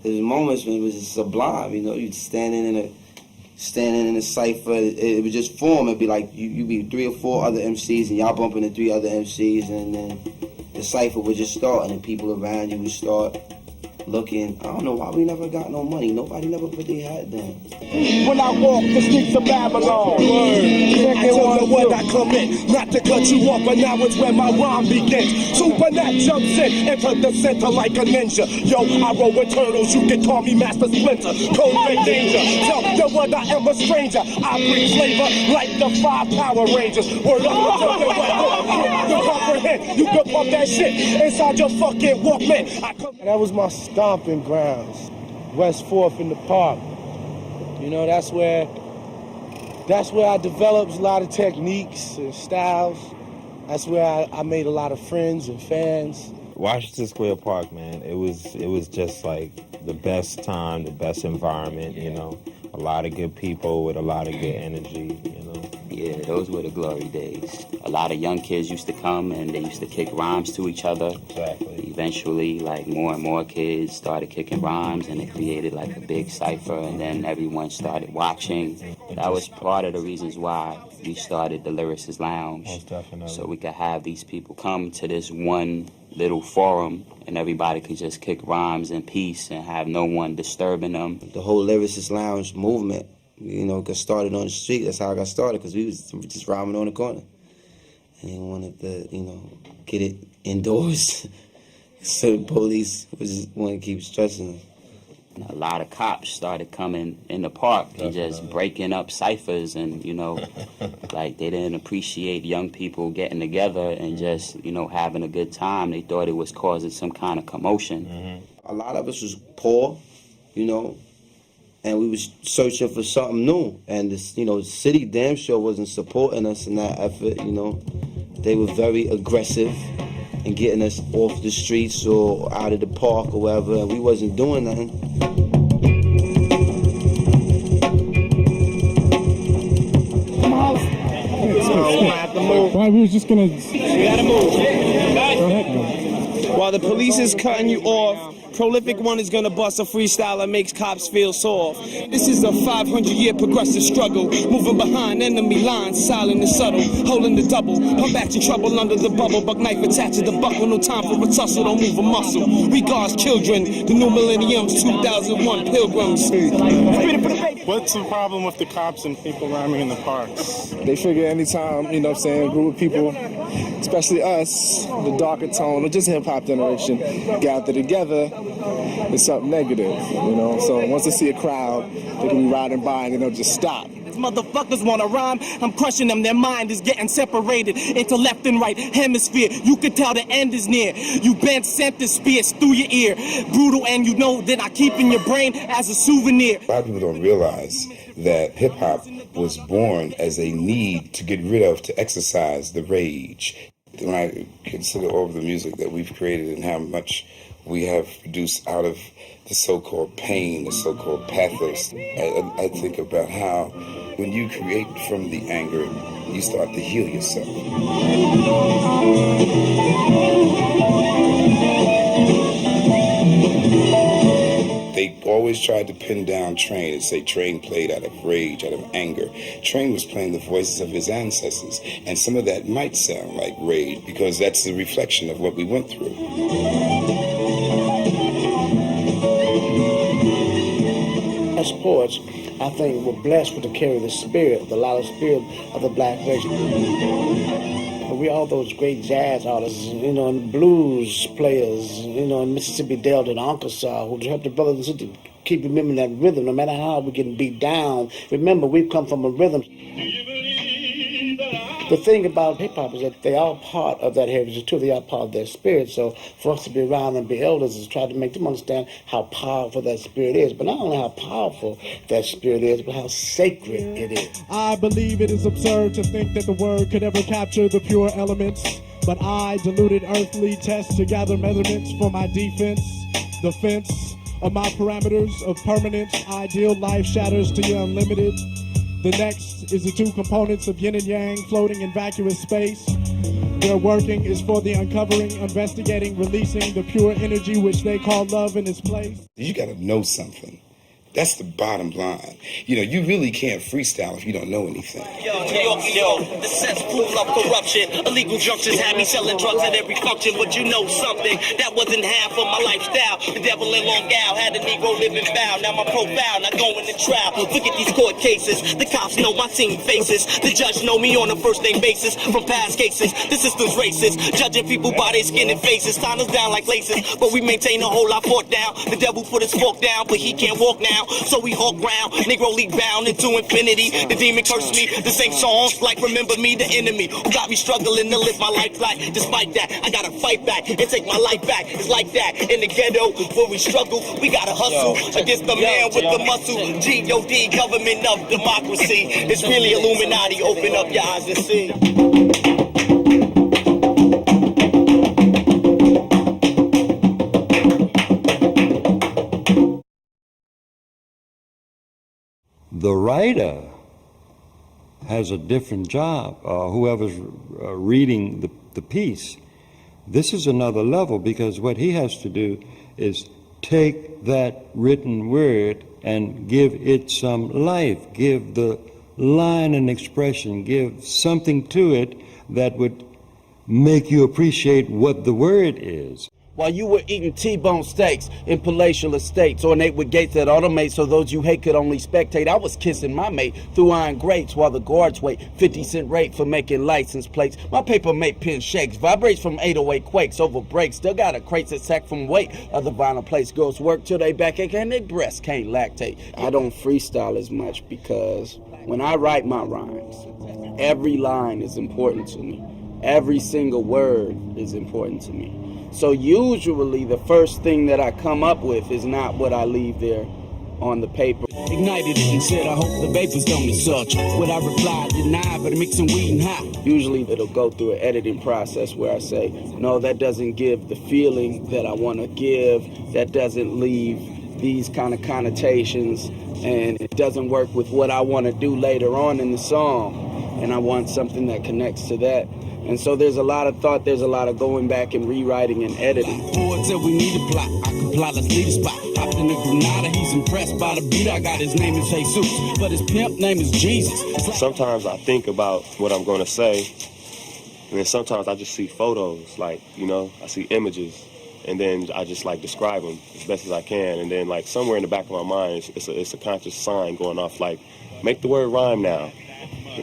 There's moments when it was just sublime, you know, you'd standing in a cipher, it would just form. It'd be like you'd be 3 or 4 other MCs and y'all bump into 3 other MCs, and then the cipher would just start, and then people around you would start looking. I don't know why we never got no money. Nobody never put their hat down. When I walk the streets of Babylon, I tell the word I come in, not to cut you off, but now it's where my rhyme begins. Supernat jumps in, enter the center like a ninja. Yo, I roll with turtles, you can call me Master Splinter. Code red danger, tell the word I am a stranger. I bring flavor like the 5 Power Rangers. Word up, you comprehend, you can pump that shit inside your fucking Walkman. That was my stomping grounds, West 4th in the park. You know, that's where I developed a lot of techniques and styles. That's where I made a lot of friends and fans. Washington Square Park, man, it was just like the best time, the best environment, you know. A lot of good people with a lot of good energy, you know. Yeah, those were the glory days. A lot of young kids used to come and they used to kick rhymes to each other. Exactly. Eventually, like more and more kids started kicking rhymes, and it created like a big cipher, and then everyone started watching. That was part of the reasons why we started the Lyricist Lounge. Most definitely. So we could have these people come to this one little forum, and everybody could just kick rhymes in peace and have no one disturbing them. The whole Lyricist Lounge movement got started on the street. That's how I got started, because we was just robbing on the corner. And they wanted to, get it indoors. So the police just want to keep stressing us. A lot of cops started coming in the park and just breaking up ciphers, and like they didn't appreciate young people getting together and just having a good time. They thought it was causing some kind of commotion. A lot of us was poor, and we was searching for something new. And this, the city damn sure wasn't supporting us in that effort. They were very aggressive and getting us off the streets or out of the park or wherever, and we wasn't doing nothing. Well, we was just gonna. We gotta move. Go ahead. While the police is cutting you off, Prolific One is gonna bust a freestyle that makes cops feel soft. This is a 500-year progressive struggle, moving behind enemy lines, silent and subtle, holding the double, pump in trouble under the bubble, buck knife attached to the buckle, no time for a tussle, don't move a muscle. We God's children, the new millennium's 2001 pilgrims. What's the problem with the cops and people rhyming in the parks? They figure anytime, a group of people, especially us, the darker tone, or just hip-hop generation, gather together, it's something negative, So once they see a crowd, they can be riding by and they'll just stop. Motherfuckers wanna rhyme, I'm crushing them. Their mind is getting separated into left and right hemisphere. You can tell the end is near. You bent sent the spears through your ear. Brutal, and that I keep in your brain as a souvenir. A lot of people don't realize that hip-hop was born as a need to get rid of, to exercise the rage. When I consider all of the music that we've created and how much we have produced out of the so-called pain, the so-called pathos, I think about how when you create from the anger, you start to heal yourself. They always tried to pin down Train and say Train played out of rage, out of anger. Train was playing the voices of his ancestors, and some of that might sound like rage because that's the reflection of what we went through. As poets, I think we're blessed with to carry the spirit, the loud spirit of the black race. We all those great jazz artists, and blues players, in Mississippi Delta and Arkansas, who help the brothers and sisters keep remembering that rhythm, no matter how we're getting beat down. Remember, we've come from a rhythm. The thing about hip-hop is that they are part of that heritage too. They are part of their spirit. So for us to be around and be elders is try to make them understand how powerful that spirit is. But not only how powerful that spirit is, but how sacred it is. I believe it is absurd to think that the word could ever capture the pure elements. But I, deluded earthly, test to gather measurements for my defense. The fence of my parameters of permanence. Ideal life shatters to your unlimited. The next is the two components of yin and yang floating in vacuous space. Their working is for the uncovering, investigating, releasing the pure energy which they call love in its place. You gotta know something. That's the bottom line. You really can't freestyle if you don't know anything. Yo, the cesspool of corruption. Illegal junctions had me selling drugs at every function. But you know something, that wasn't half of my lifestyle. The devil in Long Island had a Negro living foul. Now my profile, not going to trial. Look at these court cases. The cops know my scene faces. The judge know me on a first name basis. From past cases, the system's racist. Judging people by their skin and faces. Sign us down like laces, but we maintain a whole lot fought down. The devil put his fork down, but he can't walk now. So we hawk round, Negro League bound into infinity. The demon cursed me, the same songs like Remember Me, the enemy who got me struggling to live my life like. Despite that, I gotta fight back and take my life back. It's like that in the ghetto where we struggle. We gotta hustle against the man with the muscle. G.O.D. government of democracy. It's really Illuminati. Open up your eyes and see. The writer has a different job, whoever's reading the piece. This is another level because what he has to do is take that written word and give it some life, give the line an expression, give something to it that would make you appreciate what the word is. while you were eating T-bone steaks in palatial estates, ornate with gates that automate so those you hate could only spectate. I was kissing my mate through iron grates while the guards wait 50-cent rate for making license plates. My paper mate pen shakes, vibrates from 808 quakes over breaks. Still got a crates that sack from weight. Other vinyl plates girls work till they backache and they breasts can't lactate. I don't freestyle as much because when I write my rhymes, every line is important to me. Every single word is important to me. So usually the first thing that I come up with is not what I leave there on the paper. Ignited it and said, I hope the vapors don't as such. Would I reply, deny, but mixing weed and hot. Usually it'll go through an editing process where I say, no, that doesn't give the feeling that I want to give. That doesn't leave these kind of connotations. And it doesn't work with what I want to do later on in the song. And I want something that connects to that. And so there's a lot of thought, there's a lot of going back and rewriting and editing. Boy, said we need a plot. I can plot, let's lead a spot. Hopped in the Granada, he's impressed by the beat. I got his name is Jesus, but his pimp name is Jesus. Sometimes I think about what I'm going to say, and then sometimes I just see photos, like, you know, I see images, and then I just like describe them as best as I can. And then like somewhere in the back of my mind, it's a conscious sign going off like, make the word rhyme now.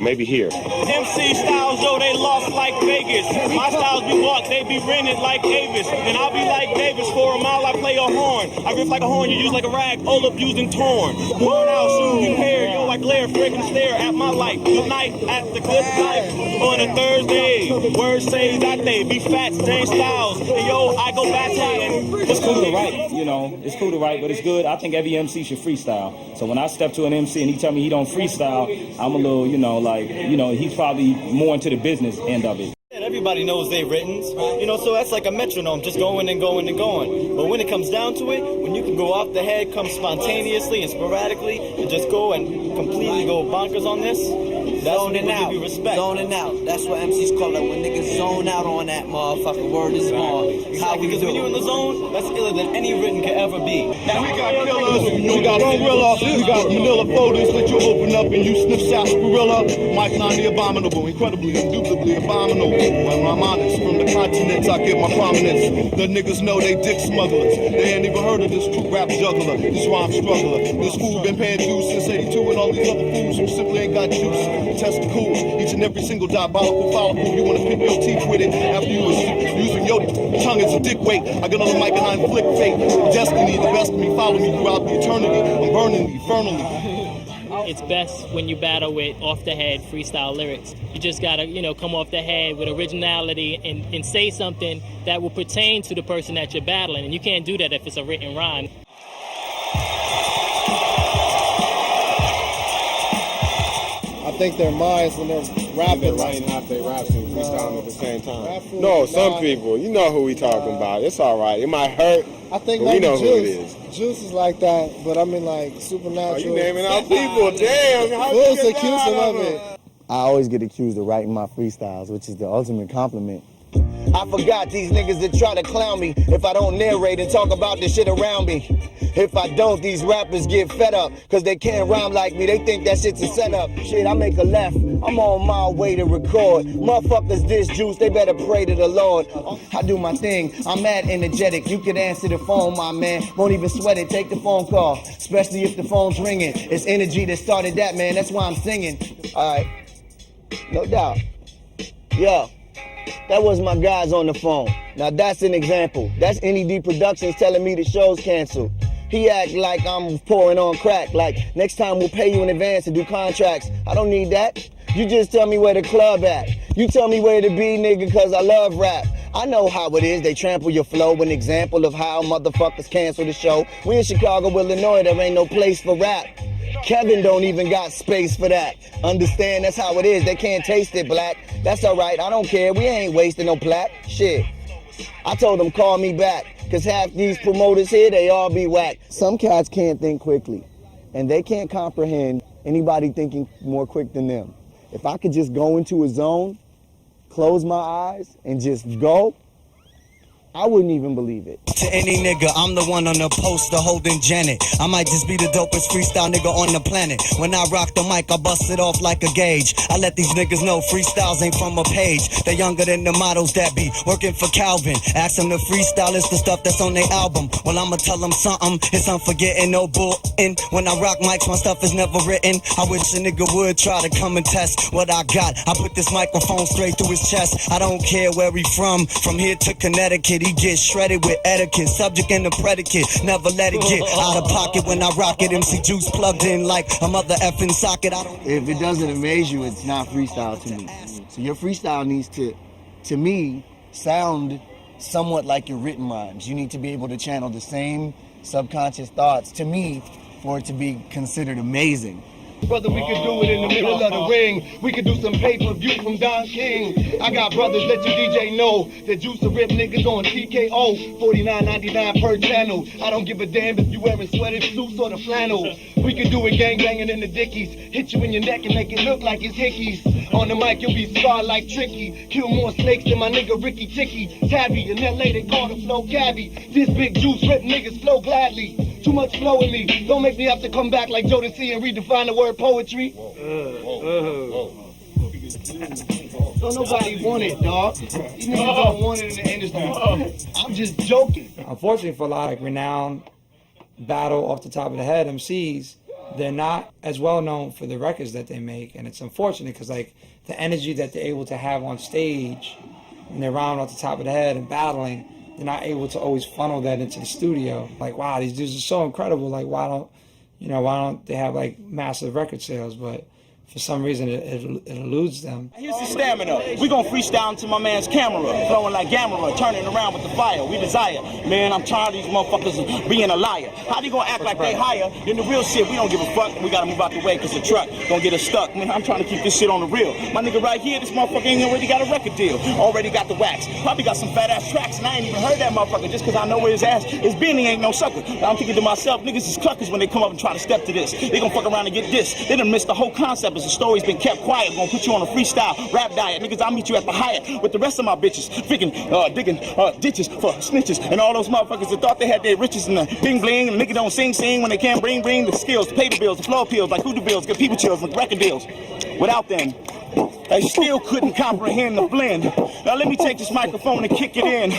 Maybe here. MC styles, though, they lost like Vegas. My styles be walked, they be rented like Avis. And I'll be like Davis, for a mile I play a horn. I riff like a horn, you use like a rag, all abused and torn. Worn out, soon compared, yo, I glare, freaking stare at my light. Good night at the good life on a Thursday. Word says that they be fat, James Styles. And yo, I go back and it's cool to write, you know, it's cool to write, but it's good. I think every MC should freestyle. So when I step to an MC and he tell me he don't freestyle, I'm a little, you know, like, you know, he's probably more into the business end of it. Everybody knows they've written, you know, so that's like a metronome, just going and going and going. But when it comes down to it, when you can go off the head, come spontaneously and sporadically, and just go and completely go bonkers on this, that's when people give you respect. Zoning out. That's what MCs call it. When niggas zone out on that motherfucker. Word is born. Exactly, because when you're in the zone, that's iller than any written could ever be. Now we got killers, we got gorilla, we got manila folders that you open up and you sniff sarsaparilla. Mike 9, the abominable, incredibly, indubitably abominable. When I'm honest, from the continents I get my prominence. The niggas know they dick smugglers. They ain't even heard of this true rap juggler, this rhyme struggler. This fool been paying dues since 82 and all these other fools who simply ain't got juice. Test the cool, each and every single diabolical follicle. You wanna pick your teeth with it after you was using your tongue as a dick weight. I get on the mic and I inflict fate. Destiny, the best of me, follow me throughout the eternity. I'm burning eternally. It's best when you battle with off-the-head freestyle lyrics. You just gotta, you know, come off the head with originality and say something that will pertain to the person that you're battling. And you can't do that if it's a written rhyme. I think their minds when they're rapping. They're writing out their raps and freestyling at the same time. No, some people, you know who we talking about. It's all right. It might hurt, I think but we know who it Juice. is. Juice is like that, but I mean like Supernatural. Oh, you naming out people? Damn. How Who's you get accusing that of it? I always get accused of writing my freestyles, which is the ultimate compliment. I forgot these niggas that try to clown me if I don't narrate and talk about the shit around me. If I don't, these rappers get fed up cause they can't rhyme like me. They think that shit's a setup. Shit, I make a left. I'm on my way to record. Motherfuckers this juice, they better pray to the Lord. I do my thing. I'm mad energetic. You can answer the phone, my man. Won't even sweat it. Take the phone call, especially if the phone's ringing. It's energy that started that, man. That's why I'm singing. All right, no doubt. Yeah. That was my guys on the phone. Now that's an example. That's NED Productions telling me the show's canceled. He act like I'm pouring on crack. Like, next time we'll pay you in advance to do contracts. I don't need that. You just tell me where the club at. You tell me where to be, nigga, cause I love rap. I know how it is, they trample your flow. An example of how motherfuckers cancel the show. We in Chicago, Illinois, there ain't no place for rap. Kevin don't even got space for that. Understand, that's how it is. They can't taste it, black. That's all right, I don't care. We ain't wasting no plaque. Shit. I told them call me back, cause half these promoters here, they all be whack. Some cats can't think quickly, and they can't comprehend anybody thinking more quick than them. If I could just go into a zone, close my eyes, and just go, I wouldn't even believe it. To any nigga, I'm the one on the poster holding Janet. I might just be the dopest freestyle nigga on the planet. When I rock the mic, I bust it off like a gauge. I let these niggas know freestyles ain't from a page. They're younger than the models that be working for Calvin. Ask them to freestyle, it's the stuff that's on their album. Well, I'ma tell them something, it's unforgetting, no bullin'. When I rock mics, my stuff is never written. I wish a nigga would try to come and test what I got. I put this microphone straight through his chest. I don't care where he from here to Connecticut. He gets shredded with etiquette, subject and the predicate. Never let it get out of pocket when I rock it. MC Juice plugged in like a mother effing socket. If it doesn't amaze you, it's not freestyle to me. So your freestyle needs to me, sound somewhat like your written rhymes. You need to be able to channel the same subconscious thoughts to me for it to be considered amazing. Brother, we could do it in the middle of the ring. We could do some pay-per-view from Don King. I got brothers, let your DJ know that Juice to rip niggas on TKO, $49.99 per channel. I don't give a damn if you wearing sweater suits or the flannel. We could do it gang-banging in the dickies. Hit you in your neck and make it look like it's hickeys. On the mic, you'll be scarred like Tricky. Kill more snakes than my nigga Ricky Ticky. Tabby, in LA, they call the flow cabbie. This big Juice rip niggas flow gladly. Too much flow in me. Don't make me have to come back like Jodeci and redefine the word poetry. Don't nobody want it, dog. These niggas don't want it in the industry. I'm just joking. Unfortunately, for a lot of renowned battle off the top of the head MCs, they're not as well known for the records that they make, and it's unfortunate because like the energy that they're able to have on stage when they're rounding off the top of the head and battling, they're not able to always funnel that into the studio. Like, wow, these dudes are so incredible. Like, why don't they have like massive record sales? But for some reason, it eludes them. Here's the stamina. We gon' freestyle into my man's camera, flowing like Gamera, turning around with the fire. We desire. Man, I'm tired of these motherfuckers being a liar. How they gonna act like they higher than the real shit? We don't give a fuck. We gotta move out the way because the truck gonna get us stuck. Man, I'm trying to keep this shit on the real. My nigga right here, this motherfucker ain't already got a record deal. Already got the wax. Probably got some fat ass tracks, and I ain't even heard that motherfucker just because I know where his ass is been. He ain't no sucker. I'm thinking to myself, niggas is cluckers when they come up and try to step to this. They gonna fuck around and get this. They done missed the whole concept as the story's been kept quiet. Gonna put you on a freestyle rap diet. Niggas, I'll meet you at the Hyatt with the rest of my bitches. Digging ditches for snitches and all those motherfuckers that thought they had their riches and the bling bling and niggas don't sing when they can't bring the skills, the paper bills, the floor pills, like hoodoo bills, get people chills, like record deals. Without them, they still couldn't comprehend the blend. Now let me take this microphone and kick it in.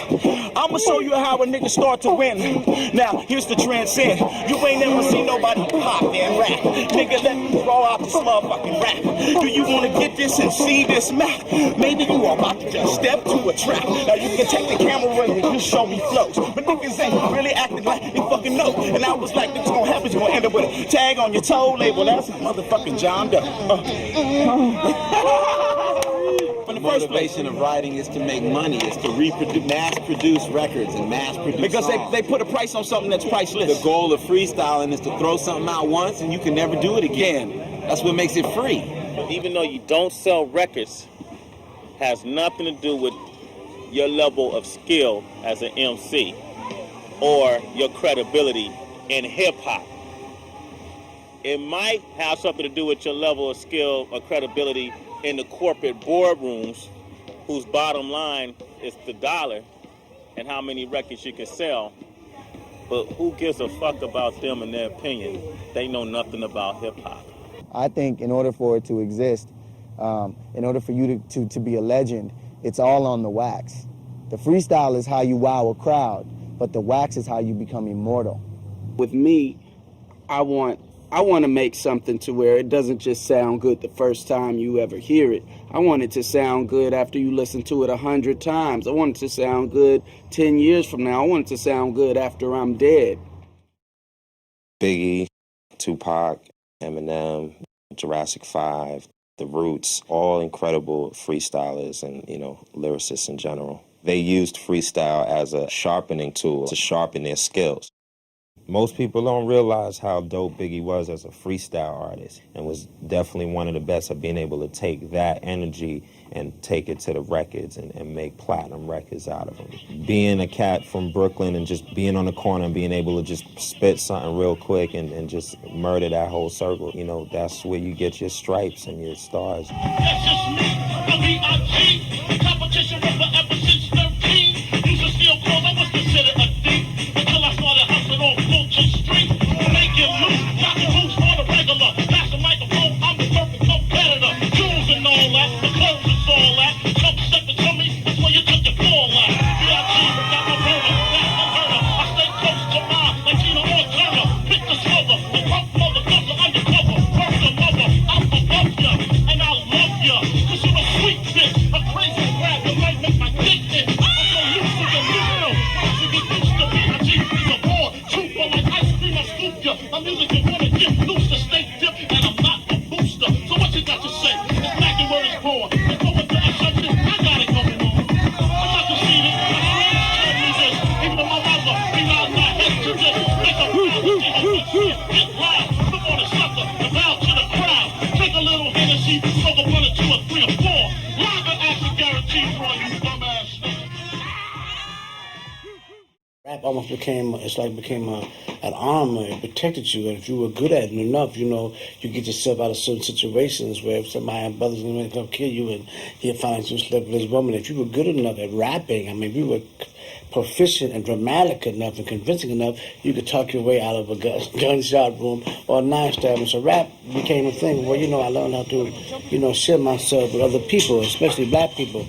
I'ma show you how a nigga start to win. Now here's the transcend. You ain't never seen nobody pop and rap. Nigga, let me throw out this motherfucking rap. Do you wanna get this and see this map? Maybe you are about to just step to a trap. Now you can take the camera and just show me flows. But niggas ain't really acting like they fucking know. And I was like, niggas gonna happen, you gonna end up with a tag on your toe label. That's motherfucking John Doe. The motivation of writing is to make money, is to mass produce records and mass produce because songs. they put a price on something that's priceless. The goal of freestyling is to throw something out once and you can never do it again. That's what makes it free. Even though you don't sell records, has nothing to do with your level of skill as an MC or your credibility in hip-hop. It might have something to do with your level of skill or credibility in the corporate boardrooms, whose bottom line is the dollar and how many records you can sell. But who gives a fuck about them and their opinion? They know nothing about hip-hop. I think in order for it to exist, in order for you to be a legend, it's all on the wax. The freestyle is how you wow a crowd, but the wax is how you become immortal. With me, I want to make something to where it doesn't just sound good the first time you ever hear it. I want it to sound good after you listen to it 100 times. I want it to sound good 10 years from now. I want it to sound good after I'm dead. Biggie, Tupac, Eminem, Jurassic 5, The Roots, all incredible freestylers and, lyricists in general. They used freestyle as a sharpening tool to sharpen their skills. Most people don't realize how dope Biggie was as a freestyle artist and was definitely one of the best at being able to take that energy and take it to the records and make platinum records out of them. Being a cat from Brooklyn and just being on the corner and being able to just spit something real quick and just murder that whole circle, that's where you get your stripes and your stars. That's just me, the competition rapper ever since 13. Used to steal clothes. Rap almost became an armor. It protected you, and if you were good at it enough, you get yourself out of certain situations where if somebody and brothers going to come kill you, and he'll find you slept with his woman. If you were good enough at rapping, I mean, we were proficient and dramatic enough and convincing enough, you could talk your way out of a gunshot room or a knife stabbing. So rap became a thing where I learned how to share myself with other people, especially black people.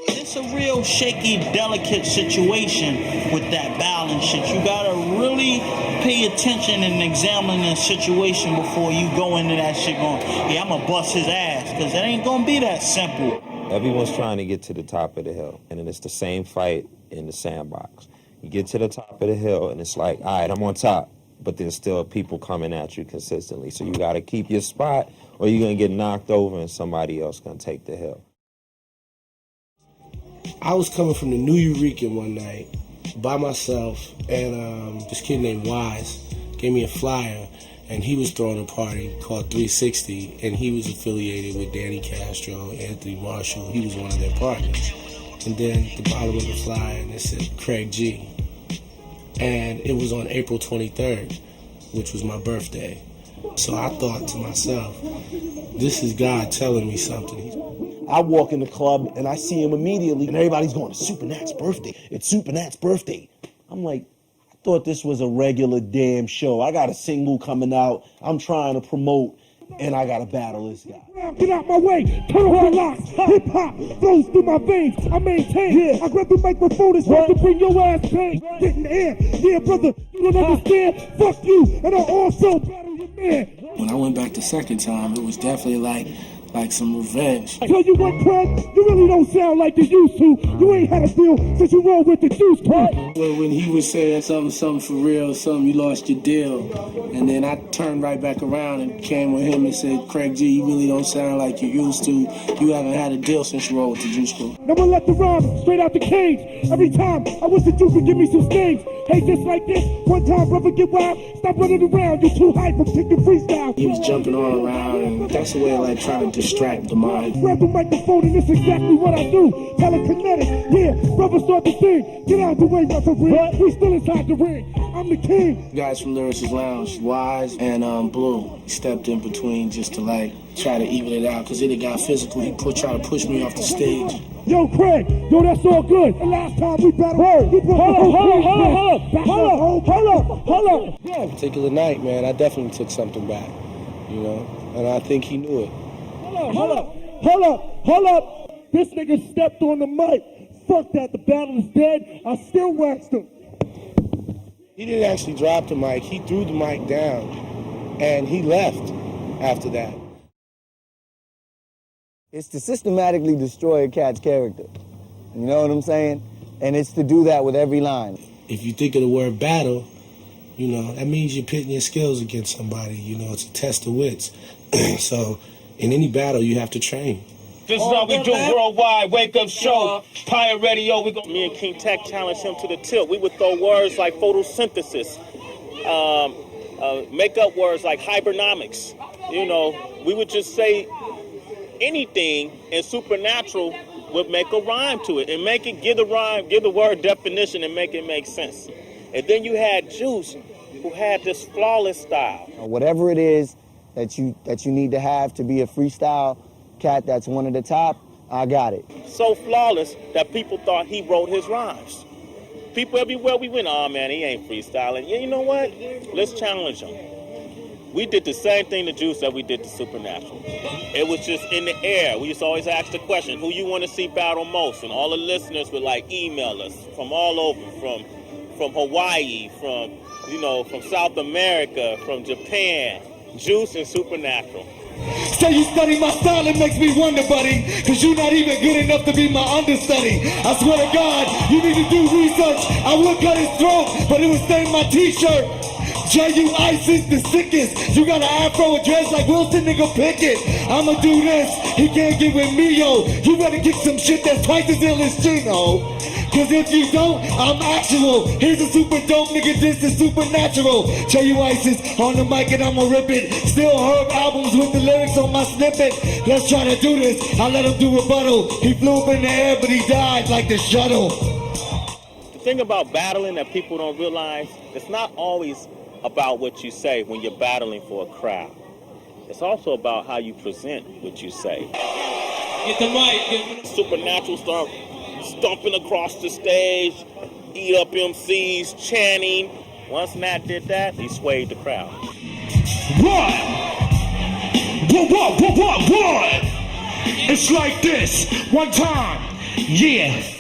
It's a real shaky, delicate situation with that balance shit. You gotta really pay attention and examine the situation before you go into that shit going, yeah, I'm gonna bust his ass, because it ain't gonna be that simple. Everyone's trying to get to the top of the hill, and then it's the same fight in the sandbox. You get to the top of the hill, and it's like, all right, I'm on top, but there's still people coming at you consistently. So you gotta keep your spot, or you're gonna get knocked over and somebody else gonna take the hill. I was coming from the New Eureka one night by myself, and this kid named Wise gave me a flyer, and he was throwing a party called 360, and he was affiliated with Danny Castro, Anthony Marshall. He was one of their partners. And then at the bottom of the flyer, and it said Craig G. And it was on April 23rd, which was my birthday. So I thought to myself, this is God telling me something. I walk in the club and I see him immediately, and everybody's going, it's Super Nat's birthday. It's Super Nat's birthday. I'm like, I thought this was a regular damn show. I got a single coming out. I'm trying to promote, and I got to battle this guy. Get out my way, turn on the locks. Hip hop flows through my veins. I maintain. I grab the microphone and start to bring your ass pain. Get in the air, yeah, brother, you don't understand. Fuck you, and I also battle your man. When I went back the second time, it was definitely like some revenge. I tell you what, Craig, you really don't sound like you used to. You ain't had a deal since you rolled with the juice, Craig. When he was saying something for real, something, you lost your deal. And then I turned right back around and came with him and said, Craig G, you really don't sound like you used to. You haven't had a deal since you rolled with the juice crew. Now I'ma let the rhyme straight out the cage. Every time I wish that you could give me some stings. Hey, just like this, one time, brother, get wild. Stop running around, you're too hype, I'm taking freestyle. He was jumping all around, and that's a way of like trying to distract the mind. Grab the microphone and it's exactly what I do. Telekinetic, yeah, brother start to sing. Get out the way, referee. We still inside the ring. I'm the king. Guys from Lyricist Lounge, Wise and Blue, stepped in between just to like try to even it out, because then it got physical. He tried to push me off the stage. Yo, Craig, yo, that's all good. The last time we battled, we brought hold up. That particular night, man, I definitely took something back, and I think he knew it. Hold up. This nigga stepped on the mic. Fuck that, the battle is dead. I still waxed him. He didn't actually drop the mic. He threw the mic down, and he left after that. It's to systematically destroy a cat's character. You know what I'm saying? And it's to do that with every line. If you think of the word battle, that means you're pitting your skills against somebody. It's a test of wits. So in any battle, you have to train. This is how we do worldwide wake-up show. Pirate Radio. Me and King Tech challenged him to the tilt. We would throw words like photosynthesis, make up words like hybernomics. We would just say anything, and Supernatural would make a rhyme to it and give the word definition and make it make sense. And then you had Juice, who had this flawless style. Whatever it is that you need to have to be a freestyle cat that's one of the top, I got it. So flawless that people thought he wrote his rhymes. People everywhere we went, oh man, he ain't freestyling. Yeah, you know what? Let's challenge him. We did the same thing to Juice that we did to Supernatural. It was just in the air. We used to always ask the question, who you want to see battle most? And all the listeners would email us from all over, from Hawaii, from South America, from Japan, Juice and Supernatural. Say you study my style, it makes me wonder, buddy. Cause you not even good enough to be my understudy. I swear to God, you need to do research. I would cut his throat, but it would stain my t-shirt. J.U. Ice is the sickest. You got an afro dress like Wilson nigga Pickett. I'ma do this, he can't get with me, yo. You better kick some shit that's twice as ill as Chino. Cause if you don't, I'm actual. Here's a super dope nigga, this is supernatural. J.U. Ice is on the mic and I'ma rip it. Still heard albums with the lyrics on my snippet. Let's try to do this, I let him do rebuttal. He flew up in the air but he died like the shuttle. The thing about battling that people don't realize, it's not always about what you say when you're battling for a crowd. It's also about how you present what you say. Get the mic. Supernatural start stomping across the stage, eat up MCs, chanting. Once Matt did that, he swayed the crowd. What? It's like this. One time, yeah.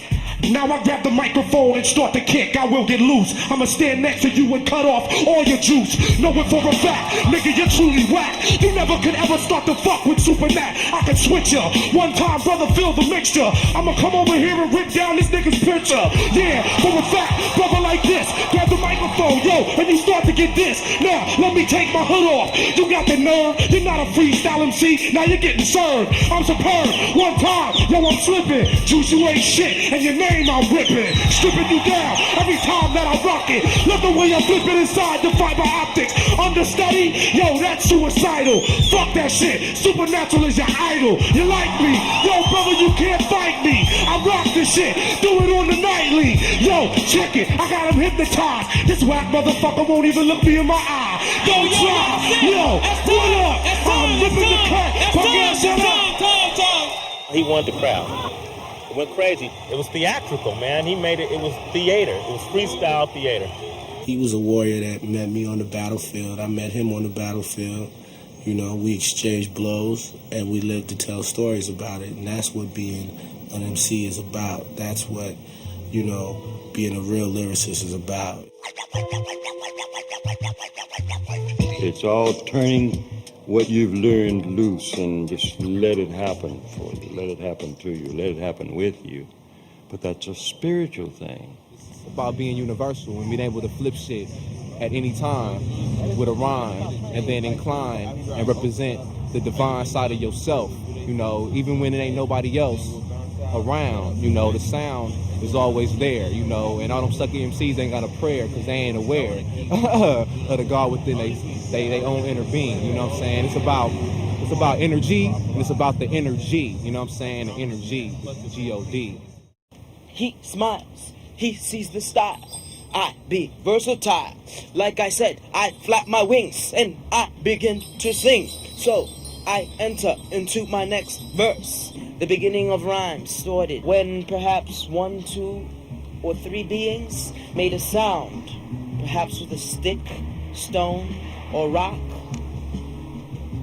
Now I grab the microphone and start to kick, I will get loose. I'ma stand next to you and cut off all your juice. Know it for a fact, nigga, you're truly whack. You never could ever start to fuck with Super Mac. I can switch ya. One time, brother, feel the mixture. I'ma come over here and rip down this nigga's picture. Yeah, for a fact, brother like this. Grab the microphone, yo, and you start to get this. Now, let me take my hood off. You got the nerve, you're not a freestyle MC. Now you're getting served. I'm superb. One time, yo, I'm slipping. Juice, you ain't shit, and your name I'm ripping, stripping you down every time that I rock it. Love the way I'm flipping inside the fiber optics. Understudy, yo, that's suicidal. Fuck that shit. Supernatural is your idol. You like me? Yo, brother, you can't fight me. I rock this shit. Do it on the nightly. Yo, check it. I got him hypnotized. This whack motherfucker won't even look me in my eye. Don't try. Yo, what up? I'm ripping the cut. He wanted the crowd. Went crazy. It was theatrical, man. He made it. It was theater. It was freestyle theater. He was a warrior that met me on the battlefield. I met him on the battlefield. You know, we exchanged blows and we lived to tell stories about it. And that's what being an MC is about. That's what, you know, being a real lyricist is about. It's all turning what you've learned loose and just let it happen for you. Let it happen to you. Let it happen with you. But that's a spiritual thing. It's about being universal and being able to flip shit at any time with a rhyme and then incline and represent the divine side of yourself. You know, even when it ain't nobody else around, you know, the sound is always there, you know, and all them sucky MCs ain't got a prayer because they ain't aware of the God within they own inner being, you know what I'm saying? It's about energy and it's about the energy, you know what I'm saying? The energy, G-O-D. He smiles, he sees the style. I be versatile. Like I said, I flap my wings and I begin to sing. So I enter into my next verse. The beginning of rhymes started when perhaps 1, 2, or 3 beings made a sound, perhaps with a stick, stone, or rock.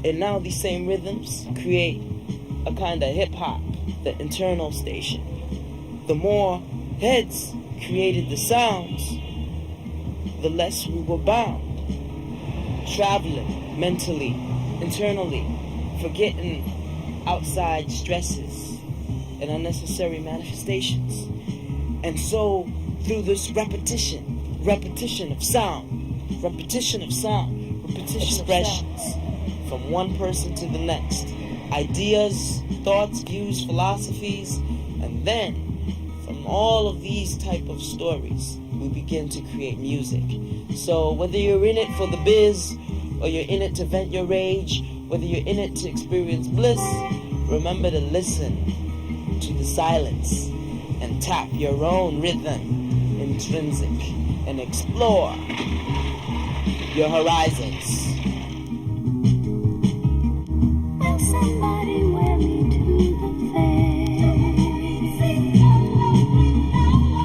And now these same rhythms create a kind of hip-hop, the internal station. The more heads created the sounds, the less we were bound. Traveling mentally, internally, forgetting outside stresses and unnecessary manifestations. And so through this repetition of sound, repetition expressions from one person to the next, ideas, thoughts, views, philosophies, and then from all of these type of stories we begin to create music. So whether you're in it for the biz or you're in it to vent your rage, whether you're in it to experience bliss, remember to listen to the silence and tap your own rhythm, intrinsic, and explore your horizons. Will somebody wear me to the fair?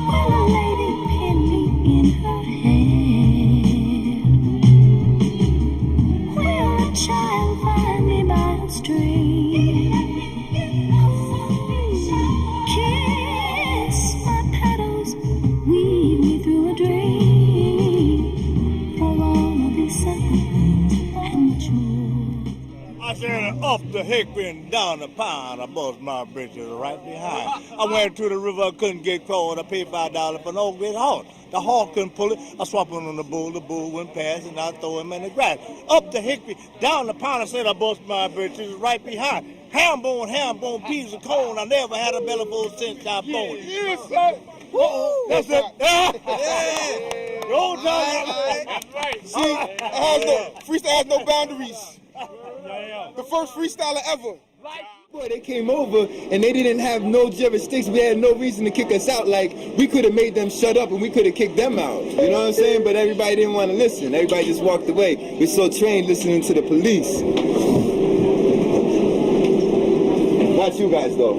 Will a lady pin me in her hair? Will a child find me by a stream? Kiss my petals, weave me through a dream. For all of these things and true. I said, the Hickory and down the pond, I bust my britches right behind. I went to the river, I couldn't get caught. I paid $5 for no great horse. The horse couldn't pull it. I swapped him on the bull went past, and I throw him in the grass. Up the Hickory, down the pond, I said I bust my britches right behind. Ham bone, peas and corn. I never had a belly full since I born. Yes, sir. That's it. Roll down. See, freestyle has no boundaries. The first freestyler ever. Boy, they came over and they didn't have no jurisdiction. We had no reason to kick us out. Like, we could have made them shut up and we could have kicked them out. You know what I'm saying? But everybody didn't want to listen. Everybody just walked away. We're so trained listening to the police. Not you guys, though.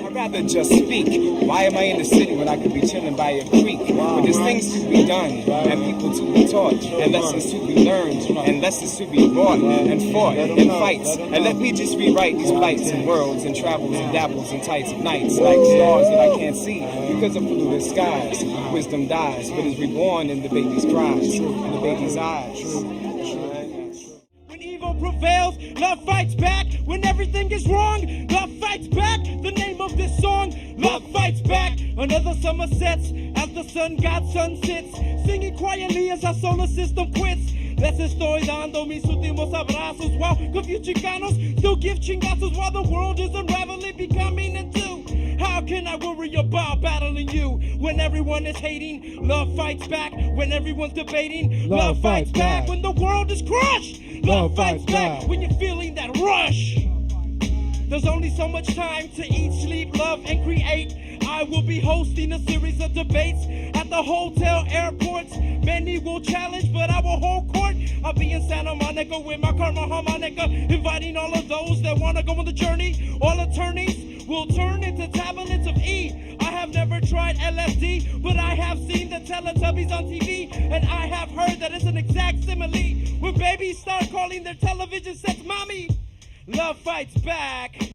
I'd rather just speak. Why am I in the city when I could be chilling by a creek? But there's things to be done, and people to be taught, and lessons to be learned, and lessons to be brought, and fought, and fights. And let me just rewrite these blights and worlds, and travels, and dabbles, and tights of nights, like stars that I can't see, because of polluted skies. Wisdom dies, but is reborn in the baby's cries, in the baby's eyes. Evil prevails, love fights back. When everything is wrong, love fights back. The name of this song, love fights back. Another summer sets as the sun god sunsets, singing quietly as our solar system quits. Les estoy dando mis últimos abrazos while confused Chicanos still give chingazos while the world is unraveling, becoming into. How can I worry about battling you when everyone is hating? Love fights back when everyone's debating. Love fights back when the world is crushed. Love fights back when you're feeling that rush. There's only so much time to eat, sleep, love, and create. I will be hosting a series of debates at the hotel airports. Many will challenge, but I will hold court. I'll be in Santa Monica with my karma harmonica, inviting all of those that want to go on the journey. All attorneys will turn into tablets of E. I have never tried LSD, but I have seen the Teletubbies on TV, and I have heard that it's an exact simile. When babies start calling their television sets mommy, love fights back.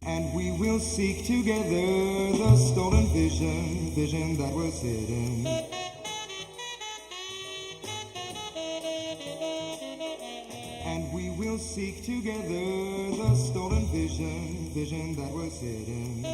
And we will seek together the stolen vision that was hidden. And we will seek together the stolen vision that was hidden.